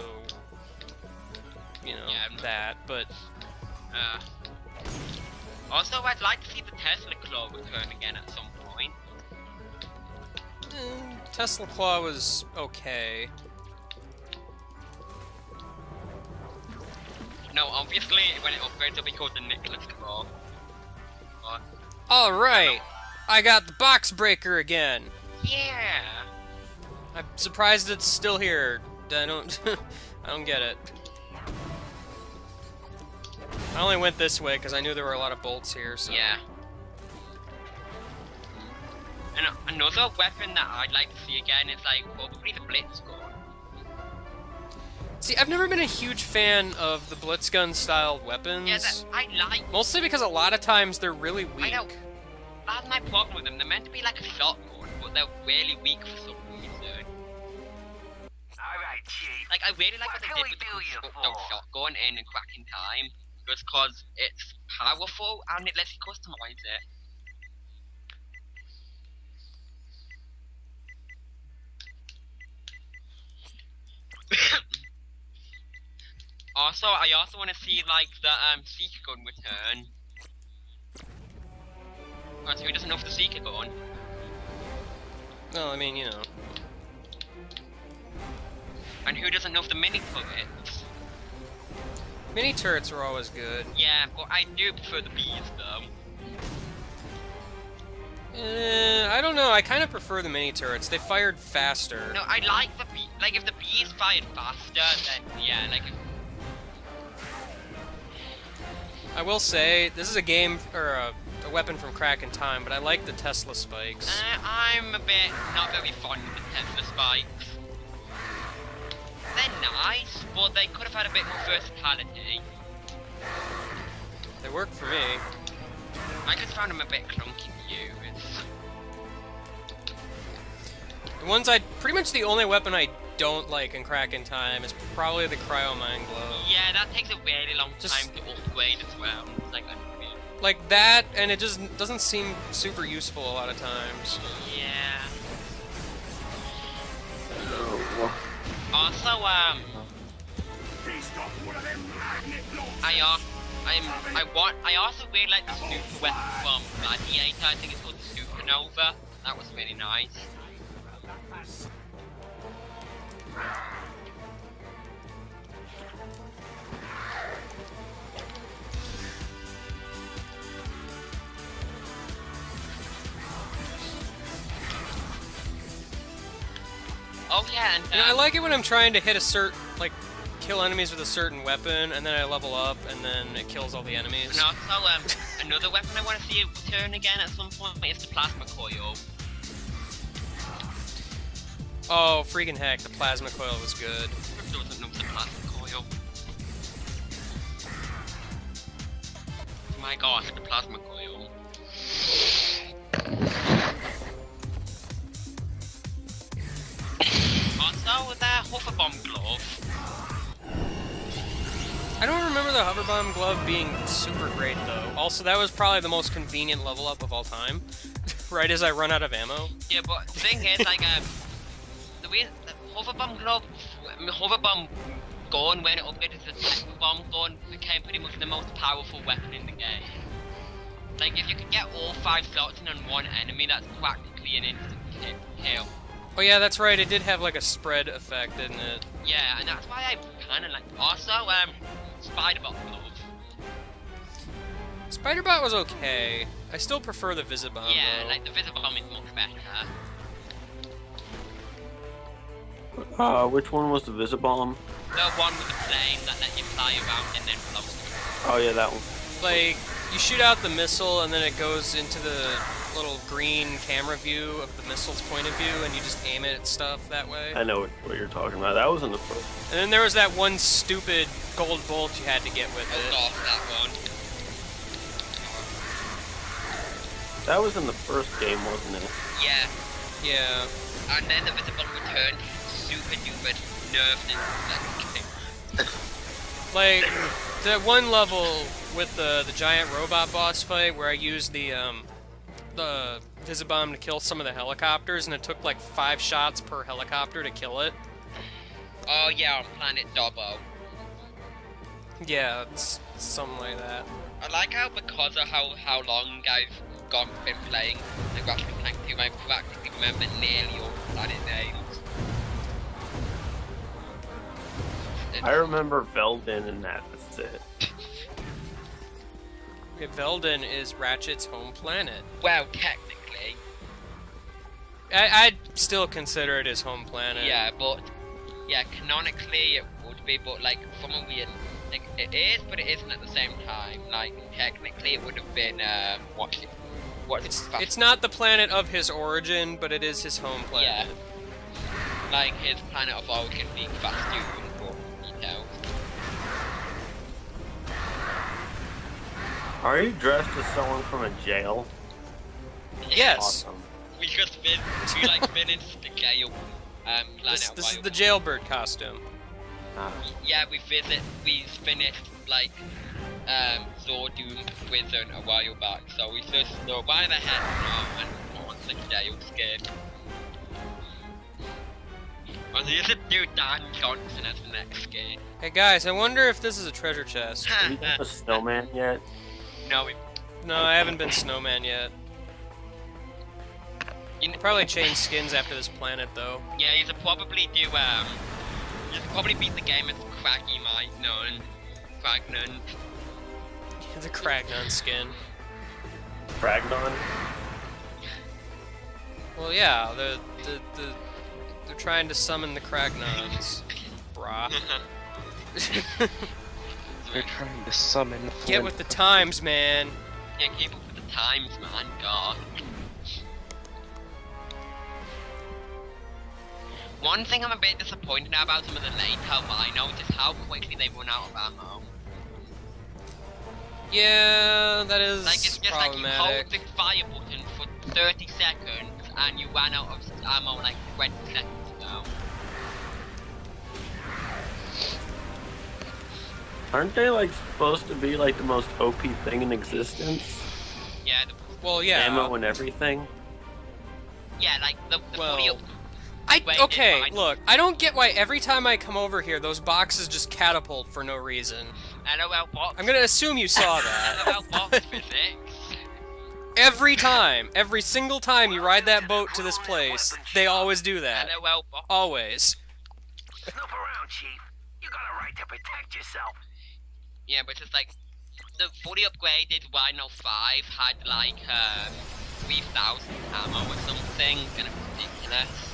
You know, yeah, but... Also, I'd like to see the Tesla Claw return again at some point. Tesla Claw was okay. No, obviously, when it upgrades, it'll be called the Nicholas Claw. Alright! I got the box breaker again! Yeah! I'm surprised it's still here. I don't get it. I only went this way because I knew there were a lot of bolts here, so... Yeah. And another weapon that I'd like to see again is, like, probably the Blitz Gun. See, I've never been a huge fan of the Blitz Gun style weapons. Yeah, I like... Mostly because a lot of times they're really weak. I know. That's my problem with them. They're meant to be like a shotgun, but they're really weak for some reason. right, Chief. Like, I really like what they What did can with we the do you constructo for? shotgun in Cracking Time, just because it's powerful and it lets you customize it. Also, I also want to see, like, the Seeker gun return. Alright, so who doesn't know of the Seeker gun? Well, I mean, you know. And who doesn't know of the mini turrets? Mini turrets are always good. Yeah, but I do prefer the bees, though. I don't know. I kind of prefer the mini turrets. They fired faster. No, I like the bee. Like, if the bees fired faster, then yeah, like. I will say, this is a game, or a weapon from Cracking Time, but I like the Tesla spikes. I'm a bit not very fond of the Tesla spikes. They're nice, but they could have had a bit more versatility. They work for me. I just found them a bit clunky to use. The ones pretty much the only weapon I don't like in Cracking Time is probably the Cryo Mine Glove. Yeah, that takes a really long time to upgrade as well. It's like, like that, and it just doesn't seem super useful a lot of times. yeah. Oh, Also, I also really like the super weapon from Gladiator. I think it's called the Supernova. That was really nice. Oh yeah, and you know, I like it when I'm trying to hit a like, kill enemies with a certain weapon, and then I level up, and then it kills all the enemies. And also, another weapon I want to see return again at some point is the Plasma Coil. Oh, freaking heck, the Plasma Coil was good. Who doesn't know the Plasma Coil? My gosh, the Plasma Coil. Also, the Hover Bomb Glove. I don't remember the Hover Bomb Glove being super great, though. Also, that was probably the most convenient level up of all time. Right as I run out of ammo. Yeah, but the thing is, like, the way the Hover Bomb Glove, Hover Bomb Gun, when it upgraded to the Techno Bomb Gun, became pretty much the most powerful weapon in the game. Like, if you could get all 5 slots in on one enemy, that's practically an instant kill. Oh yeah, that's right, it did have like a spread effect, didn't it? Yeah, and that's why I kinda like. Also, Spider-Bot Glove. Spider-Bot was okay. I still prefer the Visibomb, Yeah, though. like the Visibomb is much better. which one was the Visibomb? The one with the plane that let you fly around and then float. Oh yeah, that one. Like, you shoot out the missile, and then it goes into the little green camera view of the missile's point of view, and you just aim it at stuff that way. I know what you're talking about. That was in the first. And then there was that one stupid gold bolt you had to get with it. Off that one. That was in the first game, wasn't it? Yeah. Yeah. And then the Visibomb returned super duper nerfed and Like, the one level with the giant robot boss fight where I used the Visibomb to kill some of the helicopters, and it took like 5 shots per helicopter to kill it. Oh yeah, on Planet Dobbo. Yeah, it's something like that. I like how, because of how long I've been playing the Ratchet & Clank 2, I practically remember nearly all the planet names. I remember Veldin and that's it. Yeah, Veldin is Ratchet's home planet. Well, technically. I'd still consider it his home planet. Yeah, but yeah, canonically it would be, but like from a weird, like it is, but it isn't at the same time. Like technically it would have been It's not the planet of his origin, but it is his home planet. Yeah. Like his planet of origin being Bastion for details. Are you dressed as someone from a jail? Yes. Awesome. We like been into the jail. planet. This is the jailbird costume. Yeah, we finished like Zordon Prison a while back, so we just thought, why the heck not on the jail skin? Well, you should do Dan Johnson as the next skin. Hey guys, I wonder if this is a treasure chest. Have you been a snowman yet? No, I haven't been snowman yet. You can probably change skins after this planet, though. Yeah, you should probably do, you should probably beat the game as Craggy Magnon. Cragnon. The Cragnon skin. Cragnon? Well, yeah, they're trying to summon the Cragnons. Brah. They're trying to summon... Get with the times, man. Yeah, keep up with the times, man. God. One thing I'm a bit disappointed about some of the later RYNOs is how quickly they run out of ammo. Yeah, that is like, it's just problematic. like you hold the fire button for 30 seconds and you ran out of ammo like 20 seconds ago. Aren't they like supposed to be like the most OP thing in existence? Yeah. Well, yeah. Ammo and everything. Yeah, like the well, okay, look, I don't get why every time I come over here, those boxes just catapult for no reason. LOL box. I'm gonna assume you saw that. LOL box physics. Every time, every single time you ride that boat to this place, they always do that. LOL box. Always. Snoop around, Chief. You got a right to protect yourself. Yeah, but it's like the fully upgraded RYNO 5 had like 3,000 ammo or something, and it was ridiculous.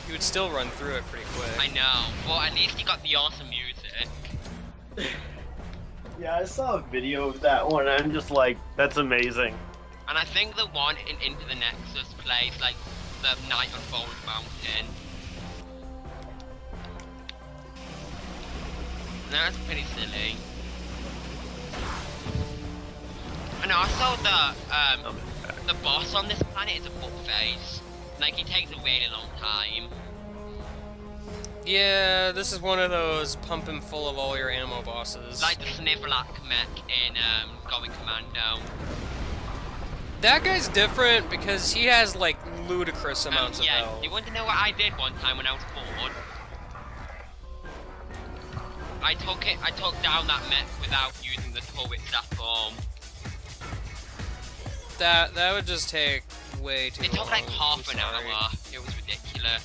You would still run through it pretty quick. I know, but at least you got the awesome music. Yeah, I saw a video of that one, and I'm just like, that's amazing. And I think the one in Into the Nexus plays like the Night on Bald Mountain. That's pretty silly. And also the boss on this planet is a fuckface. Like, he takes a really long time. Yeah, this is one of those pump him full of all your ammo bosses. Like the Snivelak mech in Going Commando. That guy's different because he has like ludicrous amounts of health. You want to know what I did one time when I was bored? I took down that mech without using the turrets at all. That would just take way too long. It took like half an hour. It was ridiculous.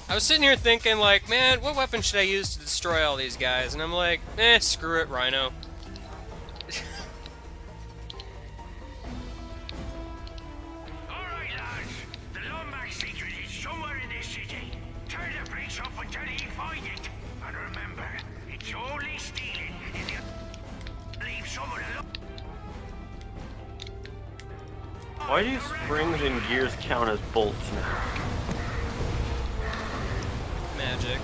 I was sitting here thinking like, man, what weapon should I use to destroy all these guys? And I'm like, screw it, RYNO. Alright, lads. The Lombard secret is somewhere in this city. Turn the place up until you find it. And remember, it's only stealing if you leave some of the... Why do springs and gears count as bolts now? Magic.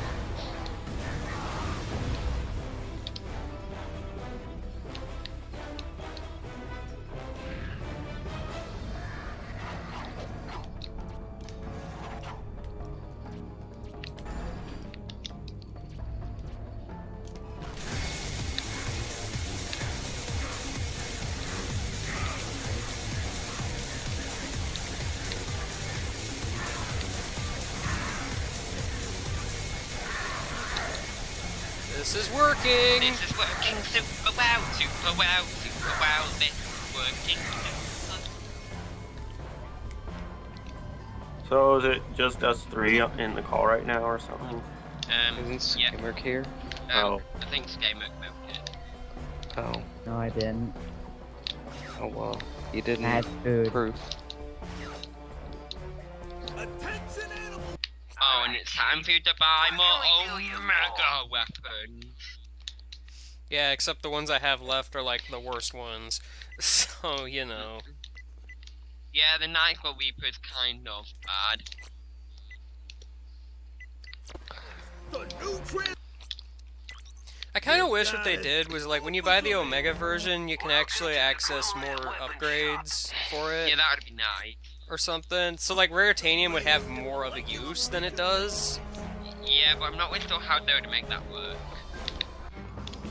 This is working! This is working super well, super well, super well. This is working. So is it just us three in the call right now or something? Isn't yeah. Skimmerk here? Oh. I think Skimmerk moved it. Oh. No, I didn't. Oh well. You didn't I had food. proof. Oh, and it's time for you to buy more Omega weapons. Yeah, except the ones I have left are like the worst ones. So, you know. Yeah, the Nightfall Reaper is kind of bad. I kind of wish what they did was, like, when you buy the Omega version, you can actually access more upgrades for it. Yeah, that would be nice. Or something. So, like, Raritanium would have more of a use than it does. Yeah, but I'm not really sure how they would make that work.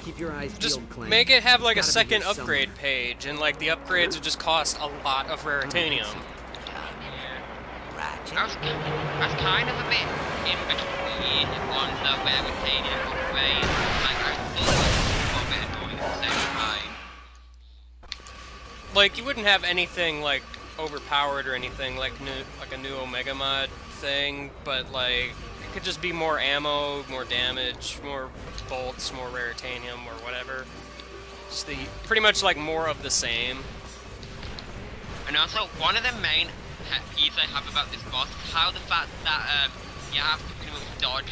Keep your eyes Just peeled, Clank. make it have, like, a Gotta be second here upgrade somewhere. page, and, like, the upgrades would just cost a lot of Raritanium. I was kind of a bit in between on the Raritanium upgrade. Like, I thought it was a bit annoying at the same time. Like, you wouldn't have anything, like, overpowered or anything, like a new Omega mod thing, but, like, it could just be more ammo, more damage, more bolts, more Raritanium, or whatever. Just pretty much, like, more of the same. And also, one of the main pet peeves I have about this boss is how the fact that you have to pretty much dodge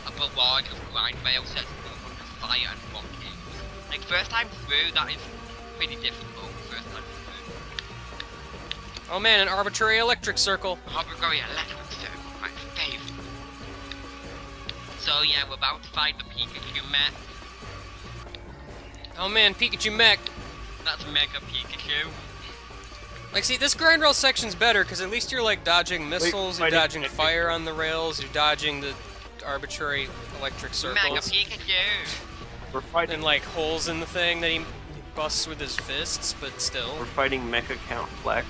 a barrage of grind rail sets under fire and rockets. Like, first time through, that is pretty difficult. First time through. Oh man, an arbitrary electric circle. Arbitrary electric circle, my favorite. So yeah, we're about to fight the Pikachu mech. Oh man, Pikachu mech. That's Mega Pikachu. Like, see, this grind rail section's better, because at least you're, like, dodging missiles, you're dodging fire on the rails, you're dodging the arbitrary electric circles. Mega Pikachu! We're fighting. And, like, holes in the thing that he busts with his fists, but still. We're fighting Mecha Count Fleck.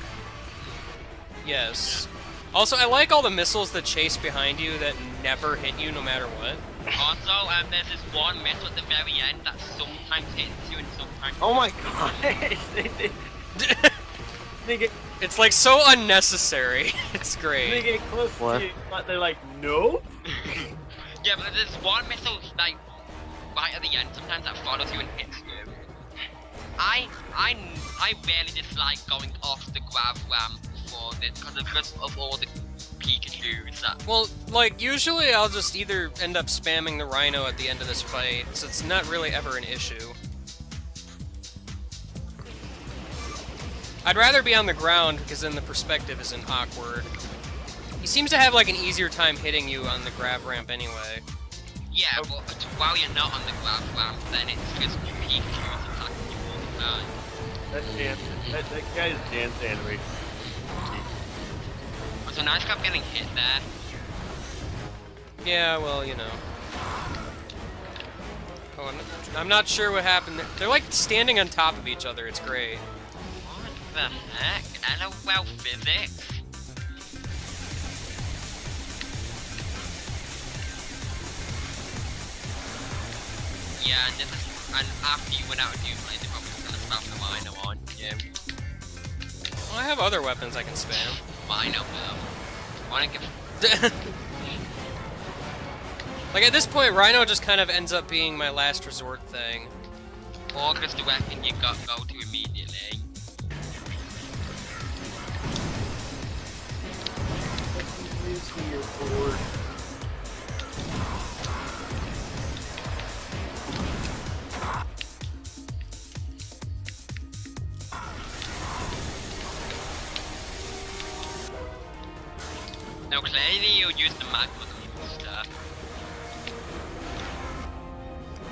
Yes. Also, I like all the missiles that chase behind you that never hit you no matter what. Also, there's this one missile at the very end that sometimes hits you and sometimes... Oh my god! It's like so unnecessary. It's great. They get close to you, but they're like, no? Yeah, but there's one missile, like, right at the end, sometimes that follows you and hits you. I really dislike going off the grav ramp for this, because of all the Pikachus that... Well, like, usually I'll just either end up spamming the RYNO at the end of this fight, so it's not really ever an issue. I'd rather be on the ground, because then the perspective isn't awkward. He seems to have, like, an easier time hitting you on the grav ramp anyway. Yeah, but while you're not on the grav ramp, then it's just Pikachu's attacking you all the time. That guy's dance animation. So nice job getting hit there. Yeah, well, you know. Oh, I'm not sure what happened. They're, like, standing on top of each other. It's great. What the heck? LOL physics? Yeah, and after you went out of Doomblade, they're probably gonna spam the RYNO on you. Well, I have other weapons I can spam. RYNO though. Wanna give... Like, at this point, RYNO just kind of ends up being my last resort thing. Or just a weapon you got go to immediately. Now clearly you use the magma stuff.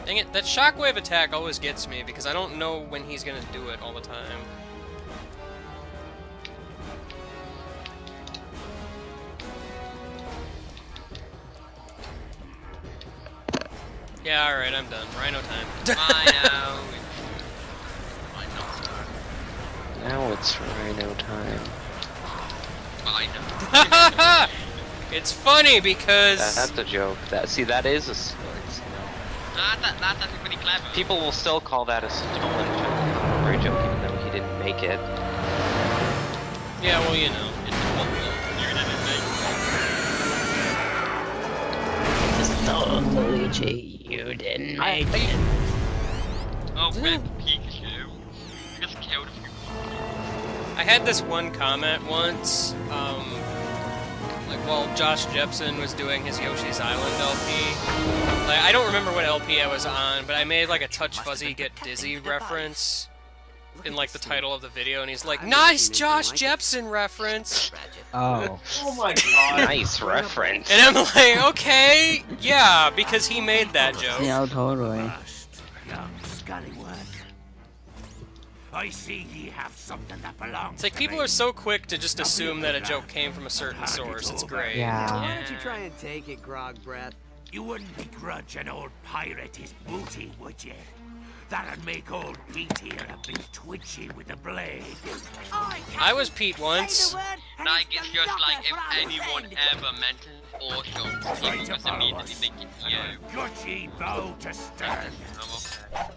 Dang it, that shockwave attack always gets me because I don't know when he's gonna do it all the time. Yeah, alright, I'm done. RYNO time. RYNO. Now it's RYNO time. RYNO. It's funny because... That's a joke. That is a... That's actually pretty clever. People will still call that a stolen joke, or a joke, even though he didn't make it. Yeah, well, you know. Luigi, you didn't make it. Oh, Red Pikachu. Just killed a few. I had this one comment once, like while Josh Jepson was doing his Yoshi's Island LP. Like, I don't remember what LP I was on, but I made like a Touch Fuzzy Get Dizzy reference in like the title of the video, and he's like, "Nice Josh Jepson reference." Oh. Oh my god. Nice reference. And I'm like, okay, yeah, because he made that joke. Yeah, totally. I see ye have something that belongs It's like to people me. are so quick to just assume that a joke came from a certain source. It's great. Yeah. Why don't you try and take it, Grog Breath? You wouldn't begrudge an old pirate his booty, would ye? That'd make old Pete here a bit twitchy with the blade. I was Pete once. Like, it's just like if anyone ever mentions Orshot, people just immediately think it's you. Gutchy bow to stern.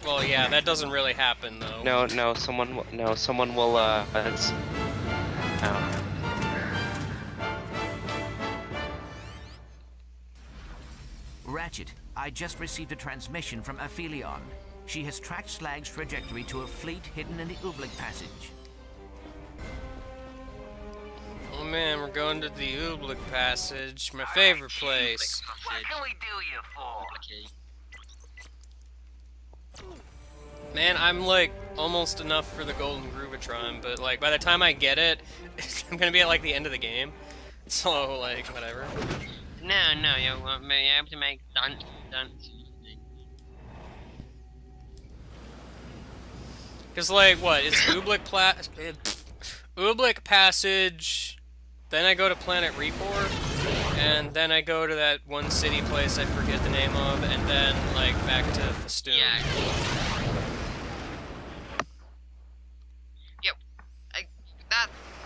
Well, yeah, that doesn't really happen though. No, someone will, it's... Oh. Ratchet, I just received a transmission from Aphelion. She has tracked Slag's trajectory to a fleet hidden in the Ooblik Passage. Oh man, we're going to the Ooblik Passage, my favorite place. What can we do you for? Man, I'm like almost enough for the Golden Grubitron, but like by the time I get it, I'm gonna be at like the end of the game. So like whatever. No, you won't be able to make dance. Cause like what? It's Ooblik Passage, then I go to Planet Report, and then I go to that one city place I forget the name of, and then like back to Festoon. Yeah.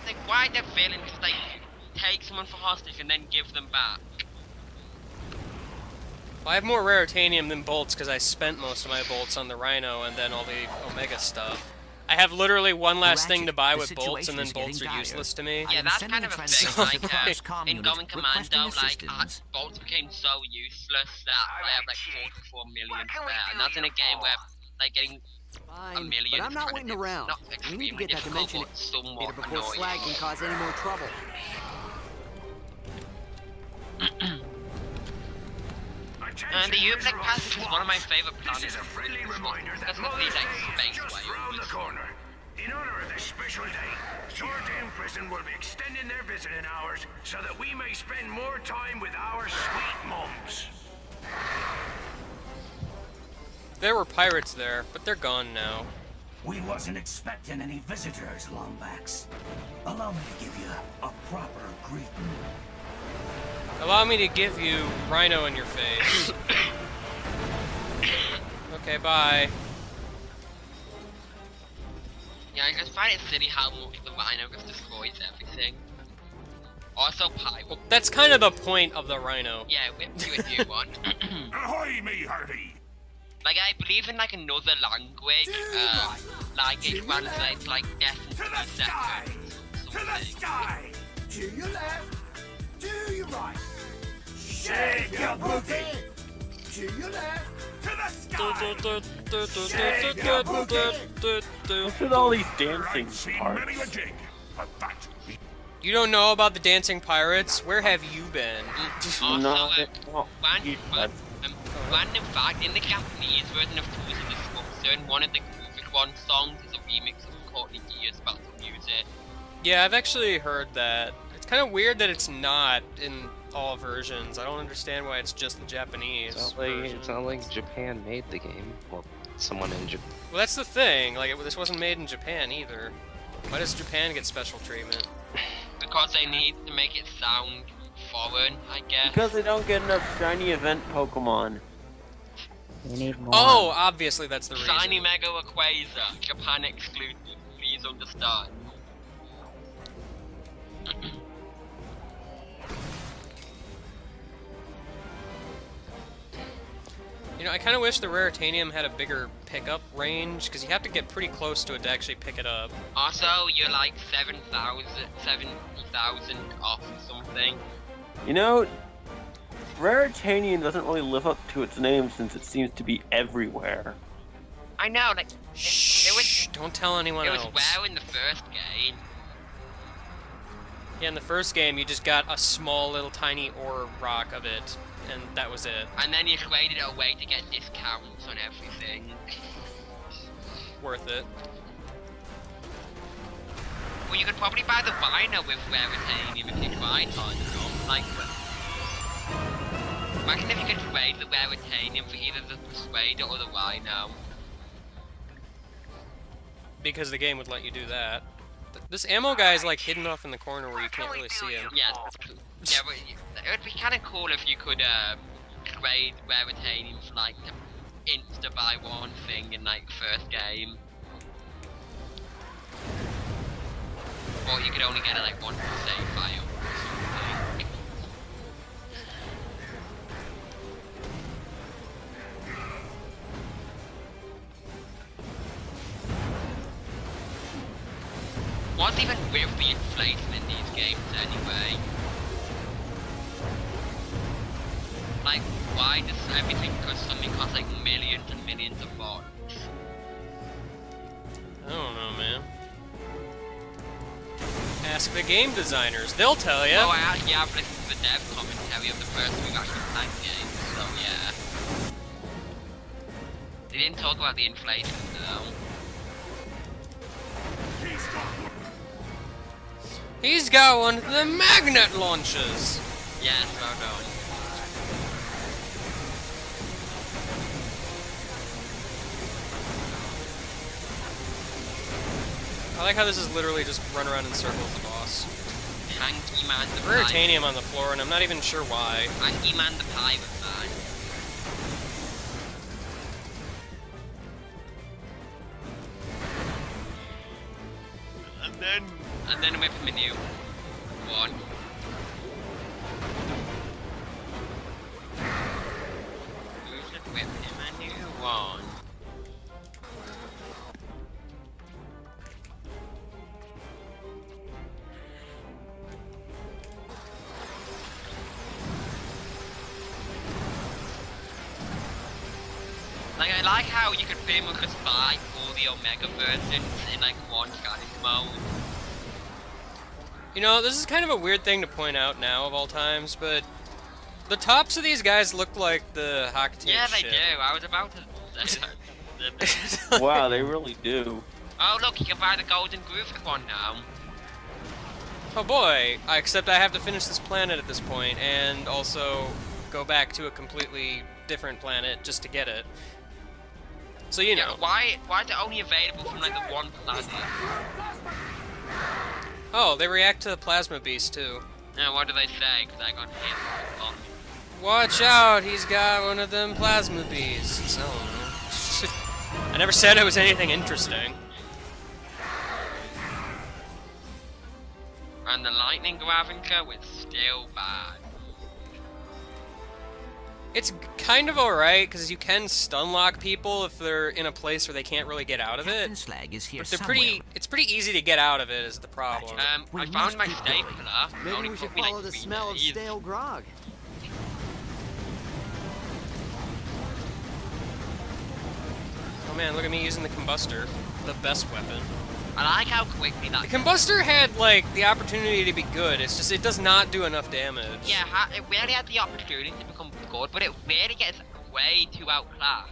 Like, why they're failing to like take someone for hostage and then give them back? Well, I have more Raritanium than bolts because I spent most of my bolts on the RYNO and then all the Omega stuff. I have literally one last thing to buy with bolts, and then bolts are useless to me. Yeah, that's kind of a thing. Like, in Going Commando, like, bolts became so useless that I have like 44 million spare, and that's in a game where, like, getting a million. But I'm not waiting around. We need to get that dimension somewhat before Slag can cause any more trouble. And the Ooblik Passage is one of my favorite planets. This is a friendly reminder that Definitely like space just round the corner. In honor of this special day, Swordham Prison will be extending their visiting hours so that we may spend more time with our sweet mums. There were pirates there, but they're gone now. We wasn't expecting any visitors, Longbacks. Allow me to give you a proper greeting. Allow me to give you RYNO in your face. Okay, bye. Yeah, I just find it silly how much the RYNO just destroys everything. Also, well, that's kind of the point of the RYNO. Yeah, do a new one. Ahoy, me hearty! Like, I believe in, like, another language, like, it translates, like, death in 3 seconds. To the sky! To your left, to your right. Shake your booty! To your left, to the sky! Shake your booty! What's with all these dancing parts? You don't know about the dancing pirates? Where have you been? Also, random fact, in the Japanese version of Tools of Destruction, one of the Grubitron songs is a remix of Courtney Gear's battle music. Yeah, I've actually heard that. It's kind of weird that it's not in all versions. I don't understand why it's just the Japanese version. It's not like Japan made the game. Well, someone in Japan. Well, that's the thing. Like, this wasn't made in Japan either. Why does Japan get special treatment? Because they need to make it sound foreign, I guess. Because they don't get enough shiny event Pokemon. We need more. Oh, obviously that's the reason. Shiny Mega Rayquaza, Japan exclusive. Please understand. You know, I kind of wish the Raritanium had a bigger pickup range, because you have to get pretty close to it to actually pick it up. Also, you're like 70,000 off something. You know, Raritanium doesn't really live up to its name since it seems to be everywhere. I know, like, Shh, don't tell anyone else. It was rare in the first game. Yeah, in the first game, you just got a small little tiny ore rock of it, and that was it. And then you traded it away to get discounts on everything. Worth it. Well, you could probably buy the RYNO with Raritanium if you tried hard enough. Like, imagine if you could trade the Raritanium for either the Persuader or the RYNO. because the game would let you do that. This ammo guy is like hidden off in the corner where you can't really see him. Yeah, yeah, but it would be kind of cool if you could trade rare titanium for like to insta buy one thing in like first game. Or you could only get it like one save file. What's even with the inflation in these games anyway? Like, why does everything cost like millions and millions of bucks? I don't know, man. Ask the game designers, they'll tell you. Oh, I actually have listened to the dev commentary of the first we've actually played games, so yeah. They didn't talk about the inflation though. He's got one of the magnet launchers! Yes, well done. I like how this is literally just run around in circles the boss. Hanky Man the Rare Pirate. titanium on the floor, and I'm not even sure why. Hanky Man the Pirate Man. And then whip him a new one. We should whip him a new one. Like, I like how you could pretty much just buy all the Omega versions in like one challenge mode. You know, this is kind of a weird thing to point out now of all times, but the tops of these guys look like the Hakatate Yeah, they ship. do. I was about to say that. Wow, they really do. Oh, look, you can buy the Golden Groove one now. Oh boy, except I have to finish this planet at this point, and also go back to a completely different planet just to get it. So, you know. Yeah, why is it only available from like the one planet? Oh, they react to the plasma beast too. Yeah, what do they say? Because I got hit on. Watch out, he's got one of them plasma beasts. Oh, I never said it was anything interesting. And the Lightning Gravenger was still bad. It's kind of alright, because you can stun lock people if they're in a place where they can't really get out of it. Slag is here But they're somewhere. it's pretty easy to get out of it is the problem. We I found must my keep going. stapler. Maybe Only we should took me, like, follow the 3 smell of days. stale grog. Oh man, look at me using the combustor. The best weapon. I like how quickly that. The combustor had, like, the opportunity to be good. It's just, it does not do enough damage. Yeah, it really had the opportunity to become good, but it really gets way too outclassed.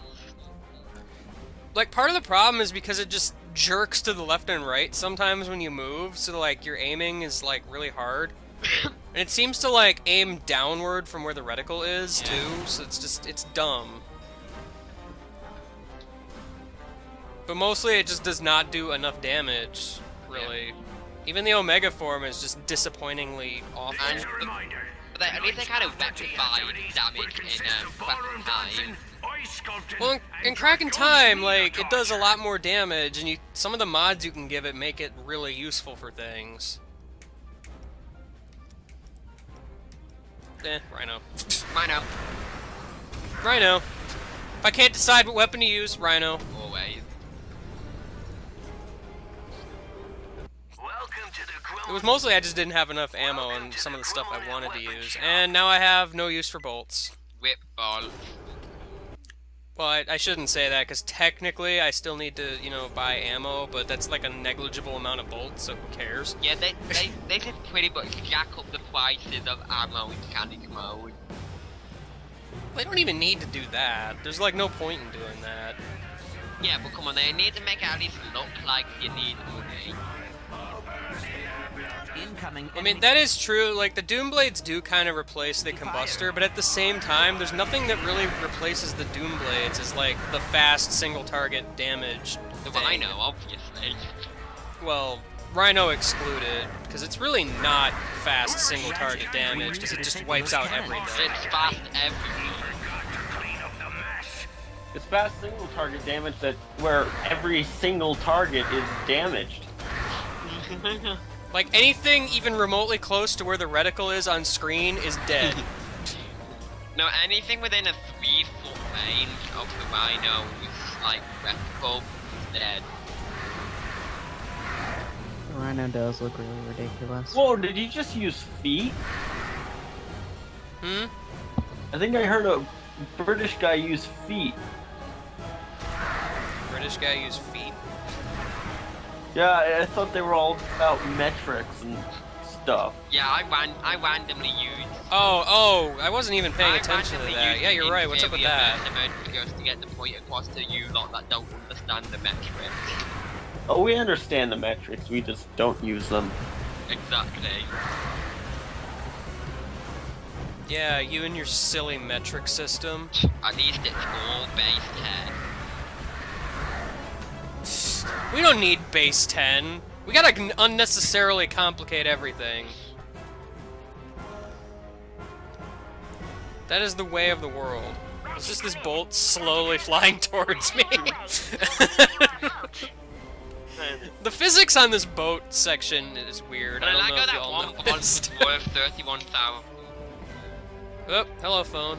Like, part of the problem is because it just jerks to the left and right sometimes when you move, so, like, your aiming is, like, really hard. And it seems to, like, aim downward from where the reticle is, too, so it's just, it's dumb. But mostly it just does not do enough damage, really. Even the Omega form is just disappointingly awful. There's a reminder. But at least they kind of rectify damage in Crack in Time. Well, in Crack in Time, like, it does a lot more damage, and some of the mods you can give it make it really useful for things. RYNO. RYNO. RYNO. If I can't decide what weapon to use, RYNO. Always. It was mostly I just didn't have enough ammo on some of the stuff I wanted to use, and now I have no use for bolts. Whip ball. Well, I shouldn't say that, because technically I still need to, you know, buy ammo, but that's like a negligible amount of bolts, so who cares? Yeah, they just pretty much jack up the prices of ammo in challenge mode. They don't even need to do that. There's like no point in doing that. Yeah, but come on, they need to make it at least look like you need money. Incoming. I mean, that is true. Like, the Doomblades do kind of replace the Combustor, but at the same time, there's nothing that really replaces the Doomblades as, like, the fast single-target damage The thing. RYNO, obviously. Well, RYNO excluded, because it's really not fast single target damage, because it just wipes out everything. It's fast everything. It's fast single target damage where every single target is damaged. Like, anything even remotely close to where the reticle is on screen is dead. No, anything within a 3-foot range of the RYNO's, like, reticle is dead. The RYNO does look really ridiculous. Whoa, did you just use feet? Hmm? I think I heard a British guy use feet. British guy use feet? Yeah, I thought they were all about metrics and stuff. Yeah, I randomly used... Oh, I wasn't even paying I attention to randomly that. used Yeah, you're right, what's up with that? Just to get the point across to you lot that don't understand the metrics. Oh, we understand the metrics, we just don't use them. Exactly. Yeah, you and your silly metric system. At least it's all base 10. We don't need base 10. We gotta unnecessarily complicate everything. That is the way of the world. It's just this bolt slowly flying towards me. The physics on this boat section is weird. And I I don't know got if that y'all one bond noticed. was worth 31,000. Oh, hello, phone.